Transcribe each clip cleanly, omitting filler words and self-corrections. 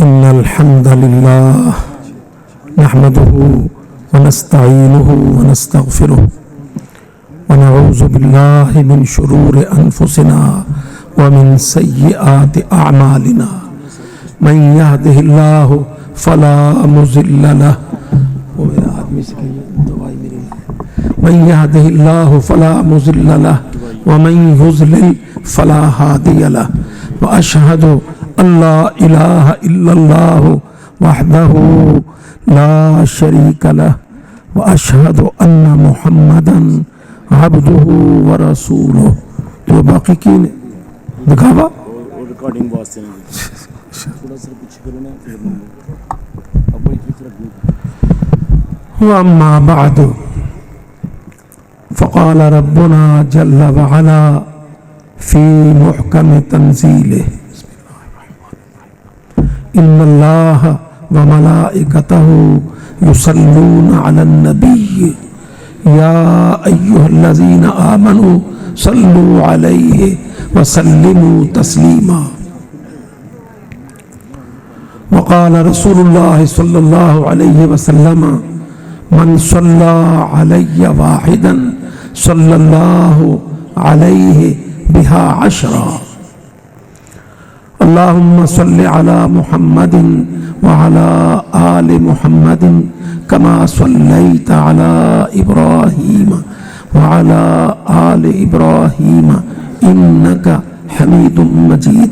इन्नल हम्दलिल्लाह नहमदुहु व नस्तईनुहु व नस्तगफिरुहु व नऊज़ु बिल्लाहि मिन शुरूरि अनफुसिना व मिन सय्यिआति अअमालिना मन यहदिहिल्लाहु फला मुज़िल्ल लहु मन यहदिहिल्लाहु फला मुज़िल्ल लहु व मन युज़लिल फला हादिय लहु व अशहदु अल्ला इलाहा इल्लल्लाहु वहदहु ला शरीका लहु व अशहदु अन्ना मुहम्मदन अब्दुहु व रसूलुहु। तो बाकी की दिखावा रिकॉर्डिंग वास्ते थोड़ा सा पीछे करो ना अब वही तरफ व अम्मा बअदु फ़क़ाल रब्बुना जल्ल व अला फ़ी मुहकम तंज़ीलिह इन्नल्लाह व मलाइकतहु युसल्लूना अलन नबी या अय्युहल्लज़ीना आमनू सल्लू अलैहि व सल्लिमू तस्लीमा। वक़ाल रसूलुल्लाह सल्लल्लाहु अलैहि वसल्लम मन सल्ला अलैहि वाहिदन सल्लल्लाहु अलैहि बिहा अशरा। अल्लाहुम्मा सल्लि अला मुहम्मदिन व अला आलि मुहम्मदिन कमा सल्लैता अला इब्राहीम व अला आलि इब्राहीम इन्नका हमीदुम मजीद।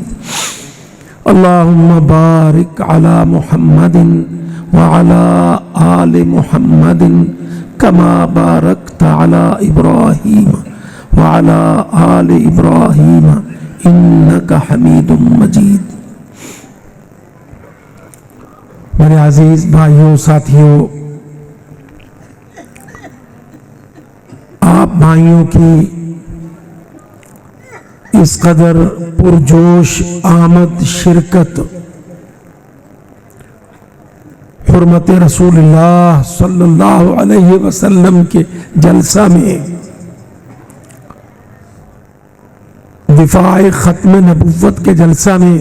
अल्लाहुम्मा बारिक अला मुहम्मदिन व अला आलि मुहम्मदिन कमा बारकता अला इब्राहीम व अला आलि इब्राहीम इन्नका हमीदुम मजीद। मेरे अजीज भाइयों साथियों, आप भाइयों की इस कदर पुरजोश आमद शिरकत हुर्मत रसूलुल्लाह सल्लल्लाहु अलैहि वसल्लम के जलसा में दिफाए खत्म नबुव्वत के जलसा में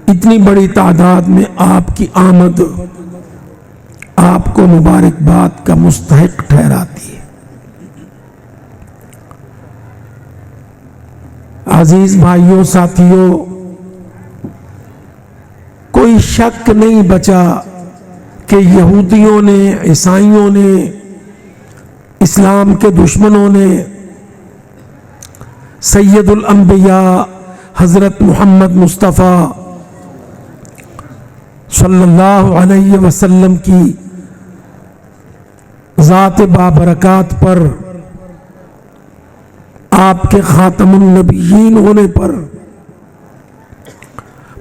इतनी बड़ी तादाद में आपकी आमद आपको मुबारकबाद का मुस्तहिक ठहराती है। अजीज भाइयों साथियों, कोई शक नहीं बचा कि यहूदियों ने, ईसाइयों ने, इस्लाम के दुश्मनों ने सैयदुल अंबिया हजरत मोहम्मद मुस्तफ़ा सल्लल्लाहु अलैहि वसल्लम की ज़ात बाबरकात पर, आपके खातमुन नबिय्यीन होने पर,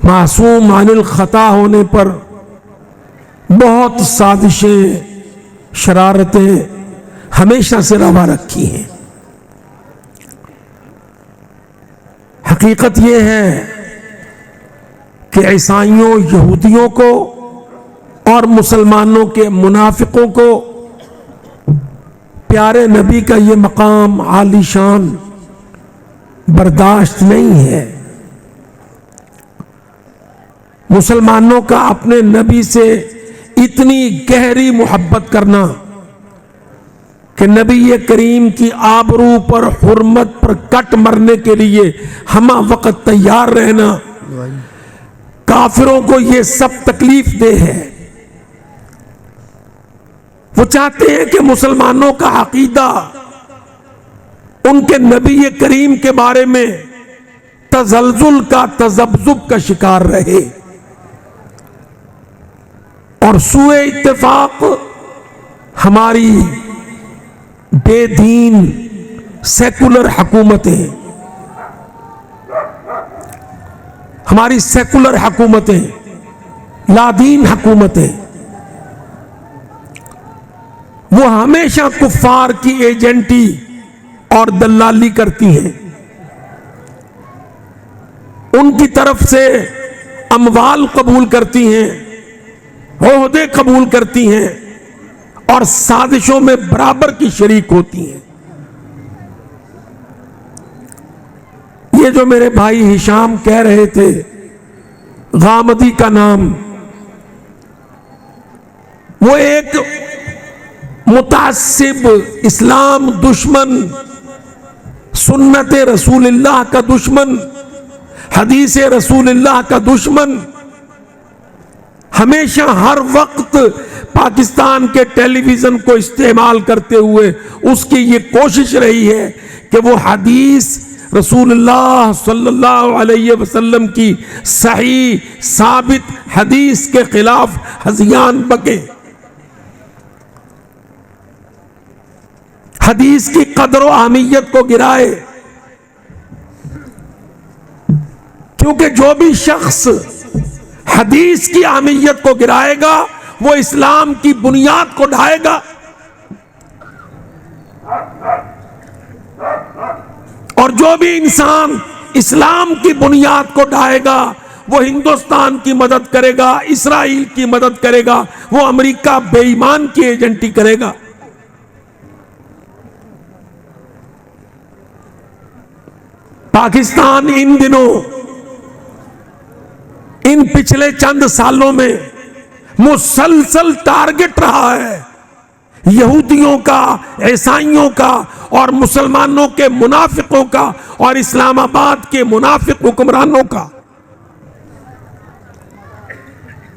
मासूम अनिल खता होने पर बहुत साजिशें, शरारतें हमेशा से रवा रखी हैं। हकीकत यह है कि ईसाइयों, यहूदियों को और मुसलमानों के मुनाफिकों को प्यारे नबी का ये मकाम आलीशान बर्दाश्त नहीं है। मुसलमानों का अपने नबी से इतनी गहरी मोहब्बत करना कि नबी करीम की आबरू पर, हुर्मत पर कट मरने के लिए हम वक्त तैयार रहना, काफिरों को ये सब तकलीफ दे है। वो चाहते हैं कि मुसलमानों का अकीदा उनके नबी करीम के बारे में तजल्जुल का, तजब्जुब का शिकार रहे। और सूए इत्तेफाक हमारी बेदीन सेकुलर हुकूमतें, हमारी सेकुलर हुकूमतें, लादीन हुकूमतें, वो हमेशा कुफ्फार की एजेंटी और दलाली करती हैं। उनकी तरफ से अमवाल कबूल करती हैं, ओहदे कबूल करती हैं और साजिशों में बराबर की शरीक होती हैं। ये जो मेरे भाई हिशाम कह रहे थे गामदी का नाम, वो एक मुतासिब, इस्लाम दुश्मन, सुन्नत रसूलुल्लाह का दुश्मन, हदीस रसूलुल्लाह का दुश्मन, हमेशा हर वक्त पाकिस्तान के टेलीविजन को इस्तेमाल करते हुए उसकी ये कोशिश रही है कि वो हदीस रसूलुल्लाह सल्लल्लाहु अलैहि वसल्लम की सही साबित हदीस के खिलाफ हज़ियान बके, हदीस की कदर व अहमियत को गिराए। क्योंकि जो भी शख्स हदीस की अहमियत को गिराएगा वो इस्लाम की बुनियाद को ढाएगा। और जो भी इंसान इस्लाम की बुनियाद को ढाएगा वो हिंदुस्तान की मदद करेगा, इसराइल की मदद करेगा, वो अमेरिका बेईमान की एजेंटी करेगा। पाकिस्तान इन दिनों, इन पिछले चंद सालों में मुसलसल टारगेट रहा है यहूदियों का, ईसाइयों का और मुसलमानों के मुनाफिकों का और इस्लामाबाद के मुनाफिक हुक्मरानों का।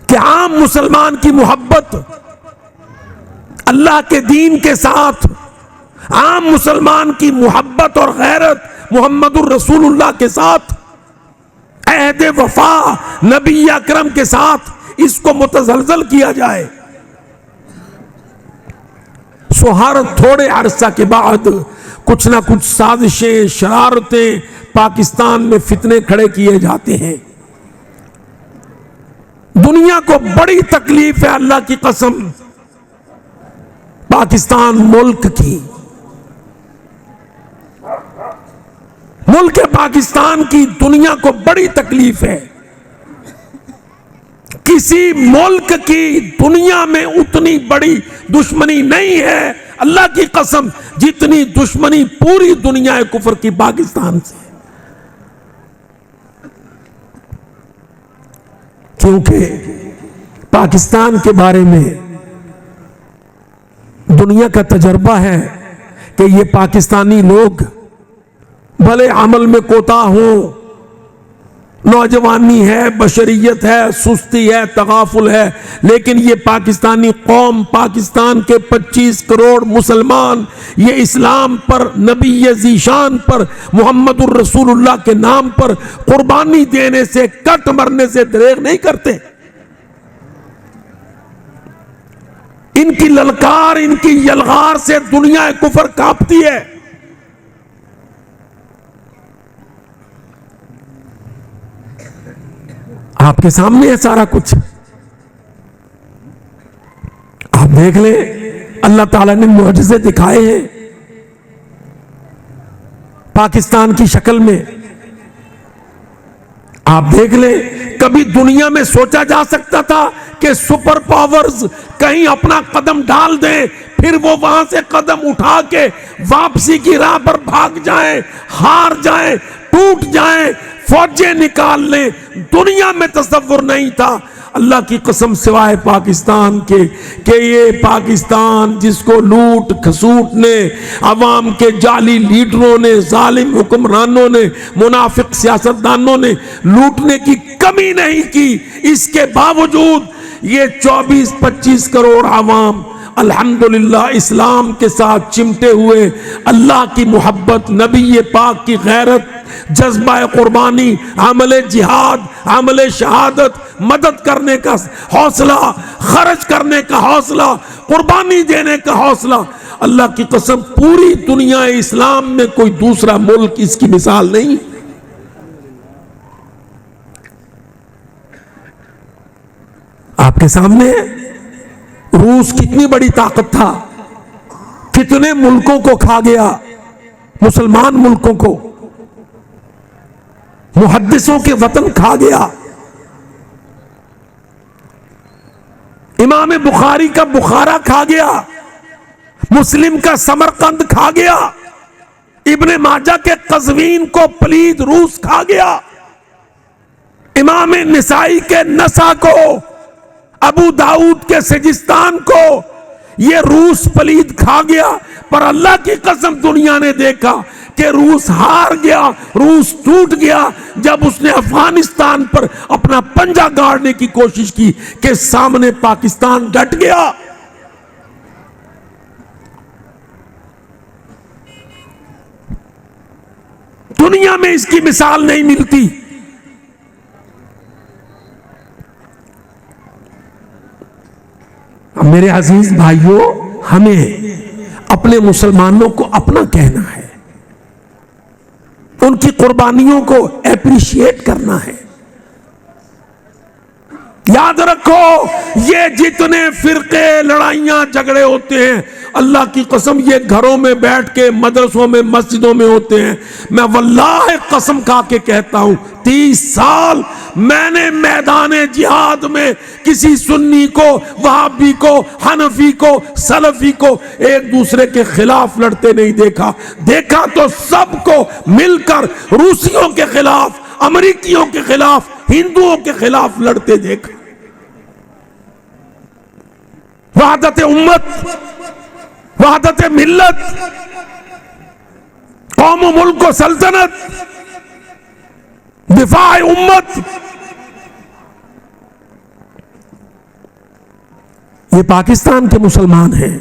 कि आम मुसलमान की मोहब्बत अल्लाह के दीन के साथ, आम मुसलमान की मोहब्बत और गैरत मुहम्मदुर रसूलुल्लाह के साथ, अहद वफा नबी अकरम के साथ इसको मुतजलजल किया जाए। सो हर थोड़े अरसा के बाद कुछ ना कुछ साजिशें, शरारतें पाकिस्तान में फितने खड़े किए जाते हैं। दुनिया को बड़ी तकलीफ है, अल्लाह की कसम, पाकिस्तान मुल्क की, मुल्क पाकिस्तान की दुनिया को बड़ी तकलीफ है। किसी मुल्क की दुनिया में उतनी बड़ी दुश्मनी नहीं है, अल्लाह की कसम, जितनी दुश्मनी पूरी दुनिया है कुफर की पाकिस्तान से। क्योंकि पाकिस्तान के बारे में दुनिया का तजर्बा है कि ये पाकिस्तानी लोग भले अमल में कोताह हो, नौजवानी है, बशरियत है, सुस्ती है, तगाफुल है, लेकिन ये पाकिस्तानी कौम, पाकिस्तान के 25 करोड़ मुसलमान ये इस्लाम पर, नबी ज़ीशान पर, मुहम्मदुर रसूलुल्लाह के नाम पर कुर्बानी देने से, कट मरने से दरेग नहीं करते। इनकी ललकार, इनकी यलगार से दुनिया कुफर कांपती है। आपके सामने है सारा कुछ, आप देख ले, अल्लाह ताला ने मुअजिज़े दिखाए हैं पाकिस्तान की शक्ल में। आप देख ले, कभी दुनिया में सोचा जा सकता था कि सुपर पावर्स कहीं अपना कदम डाल दें, फिर वो वहां से कदम उठा के वापसी की राह पर भाग जाएं, हार जाएं, टूट जाएं, फौजें निकाल लें? दुनिया में तसव्वुर नहीं था, अल्लाह की कसम, सिवाय पाकिस्तान के, कि ये पाकिस्तान जिसको लूट खसूट ने, अवाम के जाली लीडरों ने, जालिम हुक्मरानों ने, मुनाफिक सियासतदानों ने लूटने की कमी नहीं की, इसके बावजूद ये 24-25 करोड़ अवाम अल्हम्दुलिल्लाह इस्लाम के साथ चिमटे हुए, अल्लाह की मोहब्बत, नबी पाक की गैरत, जज्बा कुर्बानी, अमल जिहाद, अमल शहादत, मदद करने का हौसला, खर्च करने का हौसला, कुर्बानी देने का हौसला, अल्लाह की कसम पूरी दुनिया इस्लाम में कोई दूसरा मुल्क इसकी मिसाल नहीं। आपके सामने रूस कितनी बड़ी ताकत था, कितने मुल्कों को खा गया, मुसलमान मुल्कों को, मुहद्दिसों के वतन खा गया। इमाम बुखारी का बुखारा खा गया, मुस्लिम का समरकंद खा गया, इब्ने माजा के कज़वीन को पलीद रूस खा गया, इमाम निसाई के नसा को, अबू दाऊद के सिजिस्तान को ये रूस पलीद खा गया। पर अल्लाह की कसम दुनिया ने देखा कि रूस हार गया, रूस टूट गया जब उसने अफगानिस्तान पर अपना पंजा गाड़ने की कोशिश की कि सामने पाकिस्तान डट गया। दुनिया में इसकी मिसाल नहीं मिलती। मेरे अजीज भाइयों, हमें अपने मुसलमानों को अपना कहना है, उनकी कुर्बानियों को एप्रिशिएट करना है। याद रखो, ये जितने फिरके लड़ाइयां झगड़े होते हैं, अल्लाह की कसम ये घरों में बैठ के मदरसों में मस्जिदों में होते हैं। मैं वल्लाह कसम खा के कहता हूं, 30 साल मैंने मैदाने जिहाद में किसी सुन्नी को, वहाबी को, हनफी को, सलफी को एक दूसरे के खिलाफ लड़ते नहीं देखा। देखा तो सबको मिलकर रूसियों के खिलाफ, अमेरिकियों के खिलाफ, हिंदुओं के खिलाफ लड़ते देखा। वहदत उम्मत, वहदत मिल्लत, कौम मुल्क व सल्तनत, दिफाए उम्मत, ये पाकिस्तान के मुसलमान हैं।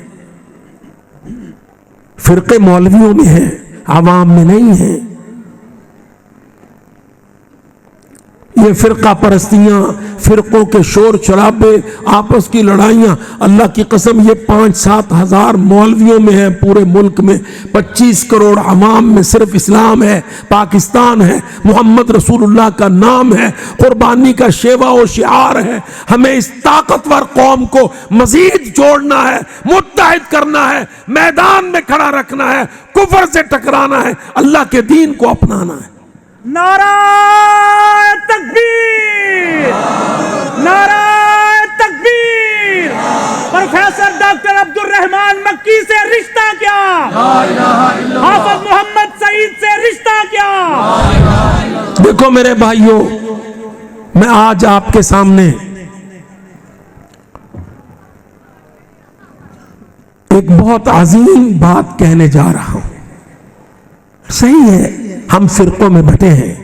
फिरके मौलवियों में है, आवाम में नहीं है। ये फिरका परस्तियां, फिरकों के शोर शराबे, आपस की लड़ाइयां, अल्लाह की कसम ये 5-7 हजार मौलवियों में है पूरे मुल्क में। 25 करोड़ अवाम में सिर्फ इस्लाम है, पाकिस्तान है, मोहम्मद रसूलुल्लाह का नाम है, कुर्बानी का शेवा व शिआर है। हमें इस ताकतवर कौम को मजीद जोड़ना है, मुत्तहिद करना है, मैदान में खड़ा रखना है, कुफर से टकराना है, अल्लाह के दीन को अपनाना है। नाराए तकबीर, नाराए तकबीर। प्रोफेसर डॉक्टर अब्दुल रहमान मक्की से रिश्ता क्या, हाफिज मोहम्मद सईद से रिश्ता क्या। देखो मेरे भाइयों, मैं आज आपके सामने एक बहुत अजीम बात कहने जा रहा हूं। सही है, हम फिरकों में बटे हैं,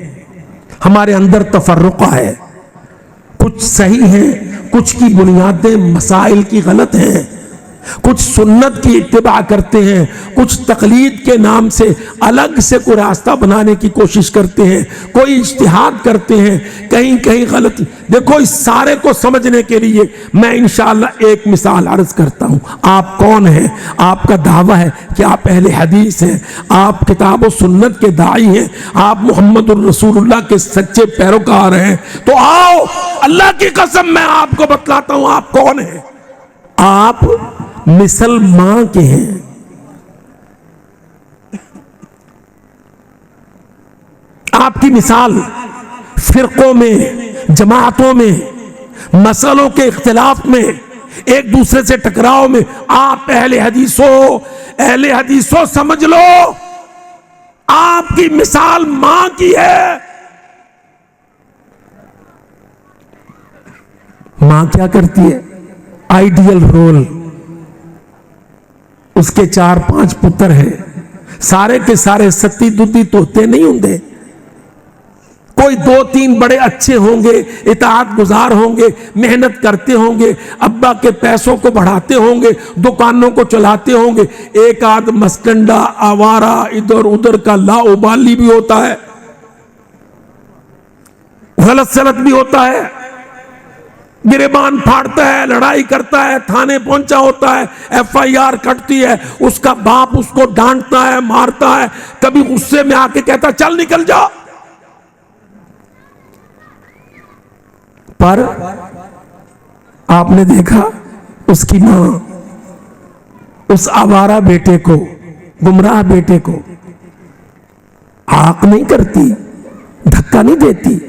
हमारे अंदर तफर्रुका है, कुछ सही है, कुछ की बुनियादें मसाइल की गलत हैं, कुछ सुन्नत की इत्तिबा करते हैं, कुछ तकलीद के नाम से अलग से कोई रास्ता बनाने की कोशिश करते हैं, कोई इज्तिहाद करते हैं, कहीं कहीं गलत। देखो, इस सारे को समझने के लिए मैं इंशाअल्लाह एक मिसाल अर्ज करता हूं। आप कौन हैं? आपका दावा है कि आप अहले हदीस हैं, आप किताब और सुन्नत के दाई हैं, आप मोहम्मदुर रसूलुल्लाह के सच्चे पैरोकार हैं। तो आओ, अल्लाह की कसम मैं आपको बतलाता हूं आप कौन हैं। आप मुसलमान के हैं। आपकी मिसाल फिरकों में, जमातों में, मसलों के इख्तिलाफ में, एक दूसरे से टकराव में आप अहले हदीसों समझ लो। आपकी मिसाल मां की है। मां क्या करती है? Ideal role. उसके 4-5 पुत्र हैं, सारे के सारे सत्ती दुद्धी तोते नहीं होंगे। कोई 2-3 बड़े अच्छे होंगे, इताअत गुजार होंगे, मेहनत करते होंगे, अब्बा के पैसों को बढ़ाते होंगे, दुकानों को चलाते होंगे। एक आध मस्टंडा, आवारा, इधर उधर का लाउबाली भी होता है, गलत सलत भी होता है, गिरेबान फाड़ता है, लड़ाई करता है, थाने पहुंचा होता है, FIR कटती है, उसका बाप उसको डांटता है, मारता है, कभी गुस्से में आके कहता चल निकल जा। पर आपने देखा उसकी मां उस आवारा बेटे को, गुमराह बेटे को आंख नहीं करती, धक्का नहीं देती।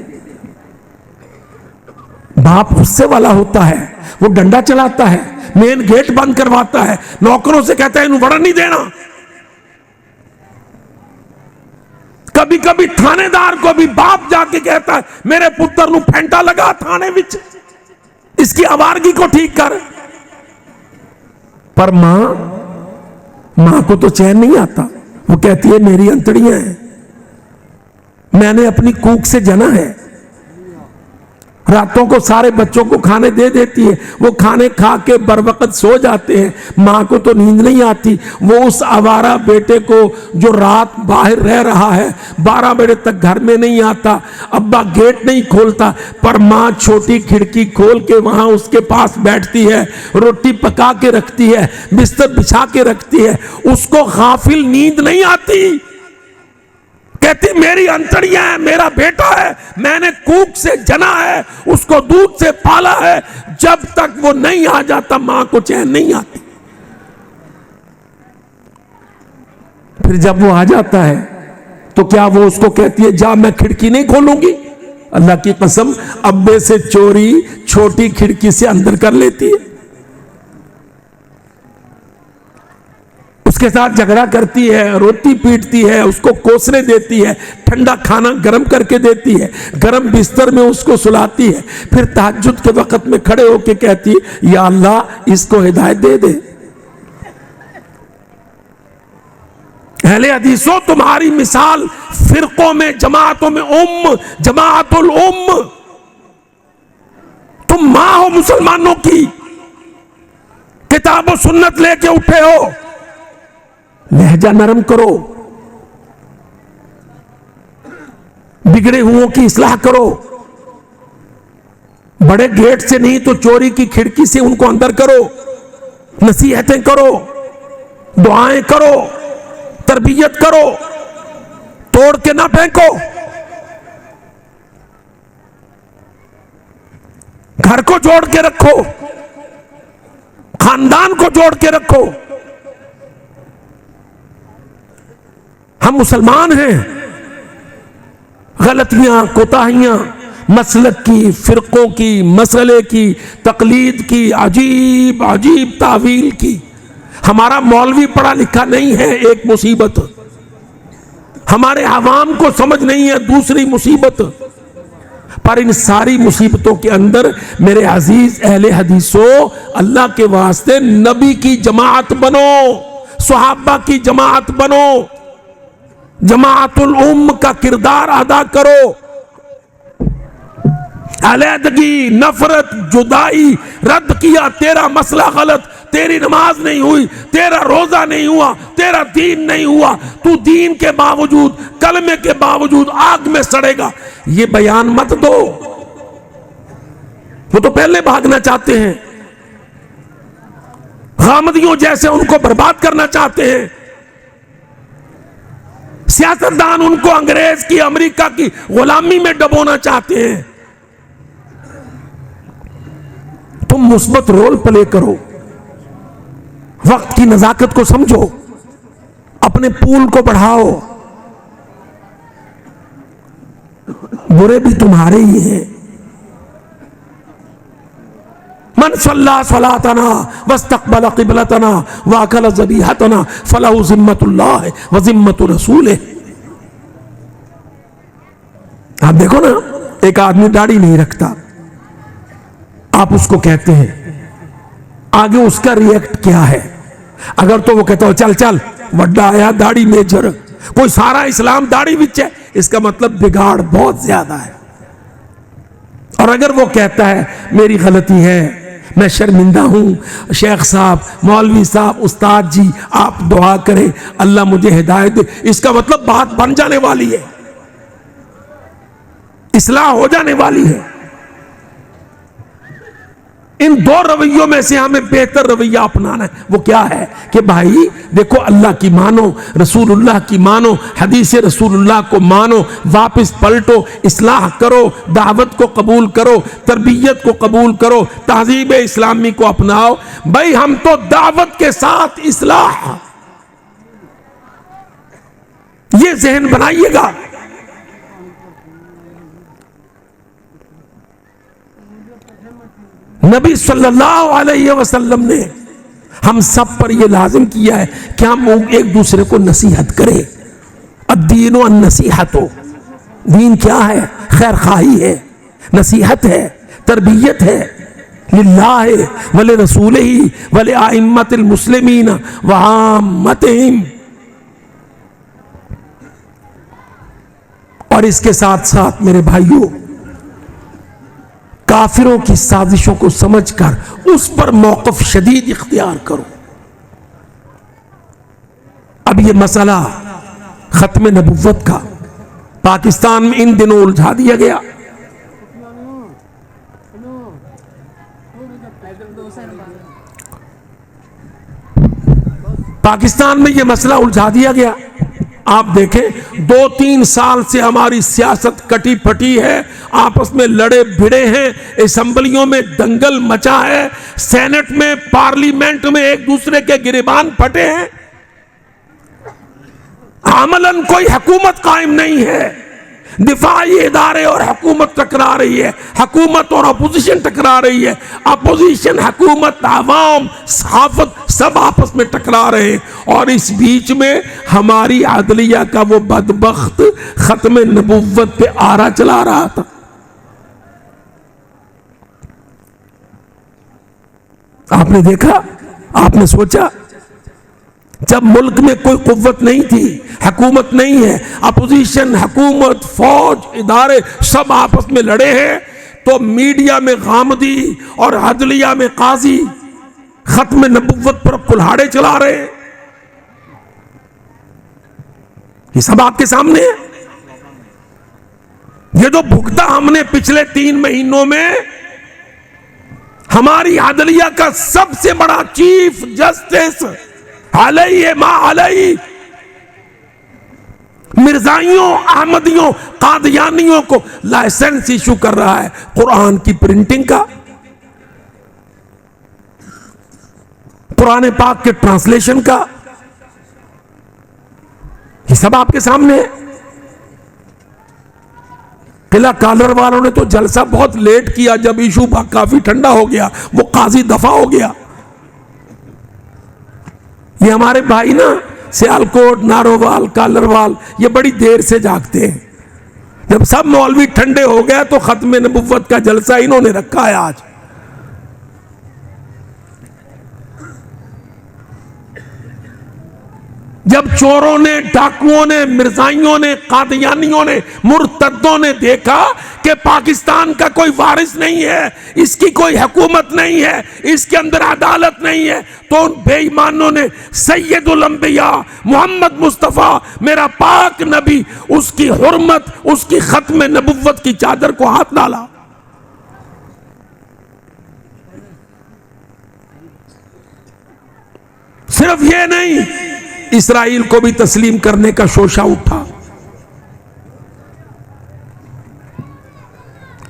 बाप गुस्से वाला होता है, वो डंडा चलाता है, मेन गेट बंद करवाता है, नौकरों से कहता है इन्हें वड़न नहीं देना। कभी कभी थानेदार को भी बाप जाके कहता है मेरे पुत्र नु फेंटा लगा थाने विच, इसकी आवारगी को ठीक कर। पर मां को तो चैन नहीं आता। वो कहती है मेरी अंतड़ियां हैं, मैंने अपनी कूक से जना है। रातों को सारे बच्चों को खाने दे देती है, वो खाने खा के बर वक्त सो जाते हैं। मां को तो नींद नहीं आती। वो उस आवारा बेटे को जो रात बाहर रह रहा है 12 बजे तक घर में नहीं आता, अब्बा गेट नहीं खोलता, पर मां छोटी खिड़की खोल के वहां उसके पास बैठती है, रोटी पका के रखती है, बिस्तर बिछा के रखती है। उसको गाफिल नींद नहीं आती। कहती मेरी अंतड़ियां है, मेरा बेटा है, मैंने कूक से जना है, उसको दूध से पाला है। जब तक वो नहीं आ जाता मां को चैन नहीं आती। फिर जब वो आ जाता है तो क्या वो उसको कहती है जा मैं खिड़की नहीं खोलूंगी? अल्लाह की कसम अब्बे से चोरी छोटी खिड़की से अंदर कर लेती है। उसके साथ झगड़ा करती है, रोटी पीटती है, उसको कोसने देती है, ठंडा खाना गर्म करके देती है, गर्म बिस्तर में उसको सुलाती है। फिर तहज्जुद के वक्त में खड़े होके कहती है या अल्लाह इसको हिदायत दे दे। अहले हदीसों तुम्हारी मिसाल फिरकों में, जमातों में जमाअतुल उम्म। तुम मां हो मुसलमानों की, किताब और सुन्नत लेके उठे हो। लहजा नरम करो, बिगड़े हुओं की इस्लाह करो। बड़े गेट से नहीं तो चोरी की खिड़की से उनको अंदर करो, नसीहतें करो, दुआएं करो, तरबियत करो, तोड़ के ना फेंको। घर को जोड़ के रखो, खानदान को जोड़ के रखो। हम मुसलमान हैं। गलतियां, कोताहियां, मसलक की, फिरकों की, मसले की, तकलीद की, अजीब अजीब तावील की। हमारा मौलवी पढ़ा लिखा नहीं है, एक मुसीबत। हमारे अवाम को समझ नहीं है, दूसरी मुसीबत। पर इन सारी मुसीबतों के अंदर मेरे अजीज अहले हदीसों, अल्लाह के वास्ते नबी की जमात बनो, सहाबा की जमात बनो, जमाअतुल उम्म का किरदार अदा करो। अलहदगी, नफरत, जुदाई रद्द किया। तेरा मसला गलत, तेरी नमाज नहीं हुई, तेरा रोजा नहीं हुआ, तेरा दीन नहीं हुआ, तू दीन के बावजूद, कलमे के बावजूद आग में सड़ेगा, ये बयान मत दो। वो तो पहले भागना चाहते हैं, गामदियों जैसे उनको बर्बाद करना चाहते हैं। सियासतदान उनको अंग्रेज की, अमेरिका की गुलामी में डबोना चाहते हैं। तुम मुस्बत रोल प्ले करो, वक्त की नजाकत को समझो, अपने पूल को बढ़ाओ। बुरे भी तुम्हारे ही हैं। मन सल्ला सलातना वस्तक़बल क़िबलतना वाकल ज़बीहतना फलहु ज़िम्मतुल्लाह व ज़िम्मतु रसूलिह। आप देखो ना, एक आदमी दाढ़ी नहीं रखता, आप उसको कहते हैं, आगे उसका रिएक्ट क्या है? अगर तो वो कहता हो चल चल वड्डा आया दाढ़ी मेजर, कोई सारा इस्लाम दाढ़ी विच है, इसका मतलब बिगाड़ बहुत ज्यादा है। और अगर वो कहता है मेरी गलती है, मैं शर्मिंदा हूं, शेख साहब, मौलवी साहब, उस्ताद जी आप दुआ करें अल्लाह मुझे हिदायत दे, इसका मतलब बात बन जाने वाली है, इस्लाह हो जाने वाली है। इन दो रवैयों में से हमें बेहतर रवैया अपनाना है। वो क्या है कि भाई देखो, अल्लाह की मानो, रसूलुल्लाह की मानो, हदीस रसूलुल्लाह को मानो, वापस पलटो, इस्लाह करो, दावत को कबूल करो, तरबियत को कबूल करो, तहजीब इस्लामी को अपनाओ। भाई हम तो दावत के साथ इस्लाह, ये जहन बनाइएगा। नबी सल्लल्लाहु अलैहि वसल्लम ने हम सब पर यह लाजिम किया है कि हम एक दूसरे को नसीहत करें। अद्दीन अद्दीनु अन-नसीहतो, दीन क्या है? खैर खाही है, नसीहत है, तरबियत है, लिल्लाह वले रसूलिही वले आइम्मतिल मुस्लिमीन व आम्मतिहिम। और इसके साथ साथ मेरे भाइयों, काफिरों की साजिशों को समझकर उस पर मौक़िफ़ शदीद इख्तियार करो। अब ये मसला खत्म नबुव्वत का पाकिस्तान में इन दिनों उलझा दिया गया। पाकिस्तान में यह मसला उलझा दिया गया। आप देखें 2-3 साल से हमारी सियासत कटी फटी है, आपस में लड़े भिड़े हैं, असेंबलियों में दंगल मचा है, सेनेट में, पार्लियामेंट में एक दूसरे के गिरेबान फटे हैं। अमलन कोई हुकूमत कायम नहीं है। दिफाई इदारे और हुकूमत टकरा रही है, हुकूमत और अपोजिशन टकरा रही है, अपोजिशन, हुकूमत, आवाम, सहाफत सब आपस में टकरा रहे हैं। और इस बीच में हमारी अदलिया का वो बदबख्त खत्म नबुव्वत पे आरा चला रहा था। आपने देखा, आपने सोचा, जब मुल्क में कोई कुव्वत नहीं थी, हुकूमत नहीं है, अपोजिशन, हुकूमत, फौज, इदारे सब आपस में लड़े हैं, तो मीडिया में गामदी और अदलिया में काजी खत्म नबुव्वत पर कुल्हाड़े चला रहे हैं। ये सब आपके सामने है। ये जो भुगता हमने पिछले 3 महीनों में, हमारी अदलिया का सबसे बड़ा चीफ जस्टिस अलैहि मा अलैहि मिर्जाइयों, अहमदियों, कादियानियों को लाइसेंस इशू कर रहा है कुरान की प्रिंटिंग का, कुरान पाक के ट्रांसलेशन का। ये सब आपके सामने है। किला कालर वालों ने तो जलसा बहुत लेट किया, जब इशू काफी ठंडा हो गया, वो काजी दफा हो गया। ये हमारे भाई ना सियालकोट, नारोवाल, कालरवाल, ये बड़ी देर से जागते हैं। जब सब मौलवी ठंडे हो गए तो खत्म नबुव्वत का जलसा इन्होंने रखा है आज। जब चोरों ने, डाकुओं ने, मिर्जाइयों ने, कादियानियों ने, मुर्तद्दों ने देखा कि पाकिस्तान का कोई वारिस नहीं है, इसकी कोई हुकूमत नहीं है, इसके अंदर अदालत नहीं है, तो उन बेईमानों ने सैयदुल अंबिया मोहम्मद मुस्तफा, मेरा पाक नबी, उसकी हुर्मत, उसकी खत्म नबुव्वत की चादर को हाथ डाला। सिर्फ ये नहीं, इस्राइल को भी तस्लीम करने का शोशा उठा।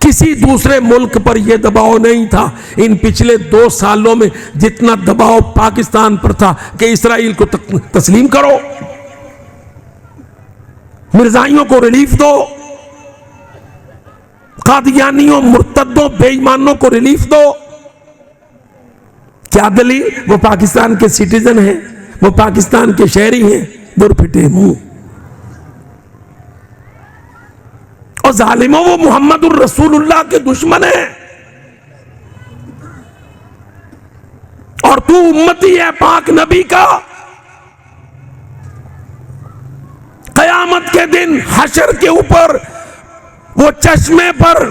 किसी दूसरे मुल्क पर यह दबाव नहीं था इन पिछले 2 सालों में जितना दबाव पाकिस्तान पर था कि इस्राइल को तस्लीम करो, मिर्जाइयों को रिलीफ दो, कादियानियों, मुर्तद्दों, बेईमानों को रिलीफ दो। क्या दलील? वो पाकिस्तान के सिटीजन हैं, वो पाकिस्तान के शहरी हैं, दुरफिटे मुंह। और जालिमों, वो मुहम्मदुर रसूलुल्लाह के दुश्मन है, और तू उम्मती है पाक नबी का। कयामत के दिन हशर के ऊपर वो चश्मे पर,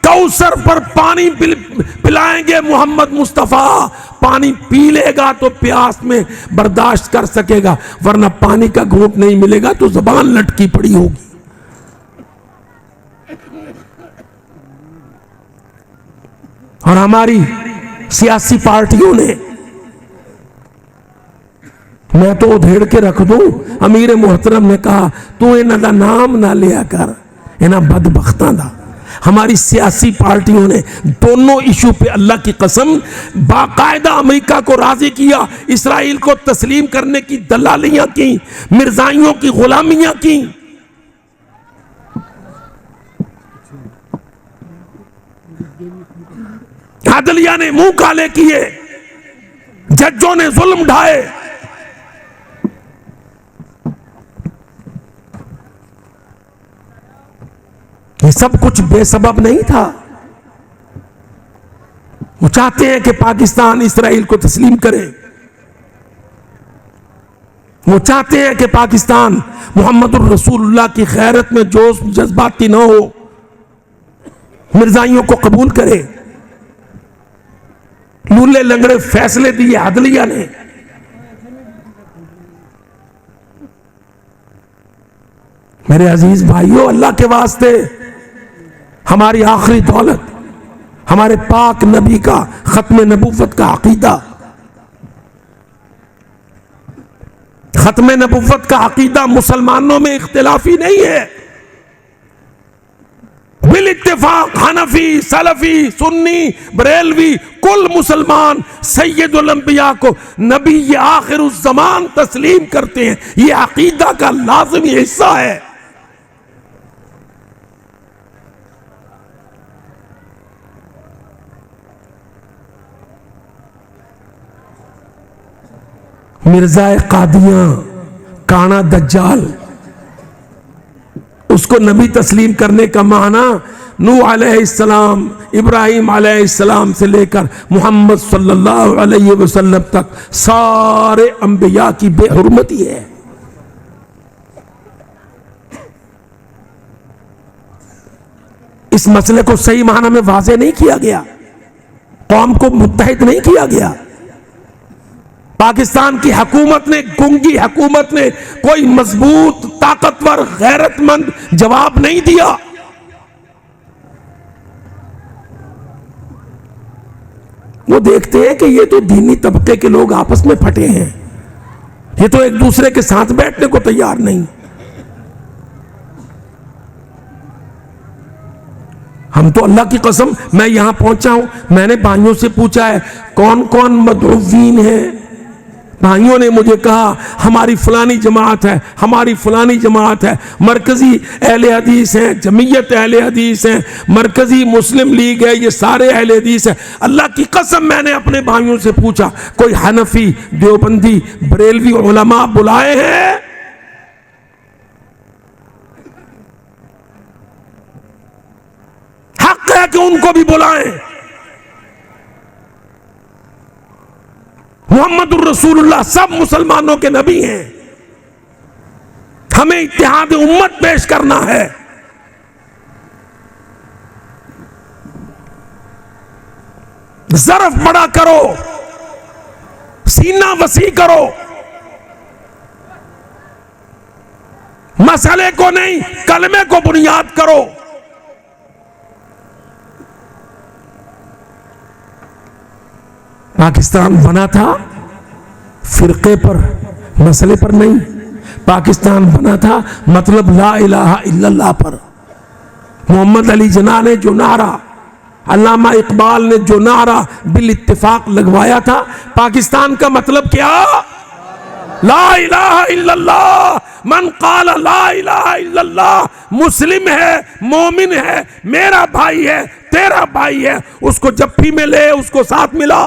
कौसर पर पानी पिलाएंगे मोहम्मद मुस्तफा। पानी पी लेगा तो प्यास में बर्दाश्त कर सकेगा, वरना पानी का घूंट नहीं मिलेगा तो जुबान लटकी पड़ी होगी। और हमारी सियासी पार्टियों ने, मैं तो उधेड़ के रख दूं, अमीर मोहतरम ने कहा तू इन्हां दा नाम ना लिया कर, इन्हां बदबख्तां दा। हमारी सियासी पार्टियों ने दोनों इशू पे अल्लाह की कसम बाकायदा अमेरिका को राजी किया, इस्राइल को तस्लीम करने की दलालियां की, मिर्जाइयों की गुलामियां की। अदलिया ने मुंह काले किए, जजों ने जुल्म ढाए। सब कुछ बेसबब नहीं था। वो चाहते हैं कि पाकिस्तान इसराइल को तस्लीम करे। वो चाहते हैं कि पाकिस्तान मोहम्मदुर रसूलुल्लाह की खैरत में जोश जज्बाती न हो, मिर्जाइयों को कबूल करे। लूले लंगड़े फैसले दिए अदलिया ने। मेरे अजीज भाइयों, अल्लाह के वास्ते हमारी आखिरी दौलत हमारे पाक नबी का खत्म नबूवत का अकीदा, खत्म नबूवत का अकीदा मुसलमानों में इख्तिलाफी नहीं है। बिल इत्तेफाक हनफी, सलफी, सुन्नी, बरेलवी कुल मुसलमान सैयदुल अंबिया को नबी आखिरुज़ ज़मान तस्लीम करते हैं। यह अकीदा का लाज़िमी हिस्सा है। मिर्ज़ा कादियां, काना दज्जाल, उसको नबी तस्लीम करने का माना नूह अलैहिस्सलाम, इब्राहिम अलैहिस्सलाम से लेकर मोहम्मद सल्लल्लाहु अलैहि वसल्लम तक सारे अंबिया की बेहुरमती है। इस मसले को सही माना में वाज़ेह नहीं किया गया, कौम को मुत्तहिद नहीं किया गया। पाकिस्तान की हुकूमत ने, गुंगी हुकूमत ने कोई मजबूत, ताकतवर, गैरतमंद जवाब नहीं दिया। वो देखते हैं कि ये तो दीनी तबके के लोग आपस में फटे हैं, ये तो एक दूसरे के साथ बैठने को तैयार नहीं। हम तो अल्लाह की कसम, मैं यहां पहुंचा हूं, मैंने भाइयों से पूछा है कौन कौन मदऊवीन है। भाइयों ने मुझे कहा हमारी फलानी जमात है, हमारी फलानी जमात है, मरकजी अहले हदीस हैं, जमीयत अहले हदीस हैं, मरकजी मुस्लिम लीग है, ये सारे अहले हदीस है। अल्लाह की कसम मैंने अपने भाइयों से पूछा कोई हनफी, देवबंदी, बरेलवी उलमा बुलाए हैं? हक है कि उनको भी बुलाएं। मोहम्मदुर रसूलुल्लाह सब मुसलमानों के नबी हैं। हमें इत्तेहाद उम्मत पेश करना है। ज़र्फ बड़ा करो, सीना वसी करो, मसले को नहीं कलमे को बुनियाद करो। पाकिस्तान बना था फिरके पर, मसले पर नहीं। पाकिस्तान बना था मतलब ला इलाहा इल्लल्लाह पर। मोहम्मद अली जिन्ना ने जो नारा, अल्लामा इकबाल ने जो नारा बिल इत्तिफाक लगवाया था, पाकिस्तान का मतलब क्या? ला इलाहा इल्लल्लाह। मन काला ला इलाहा इल्लल्लाह मुस्लिम है, मोमिन है, मेरा भाई है, तेरा भाई है, उसको जफ्फी में ले, उसको साथ मिला।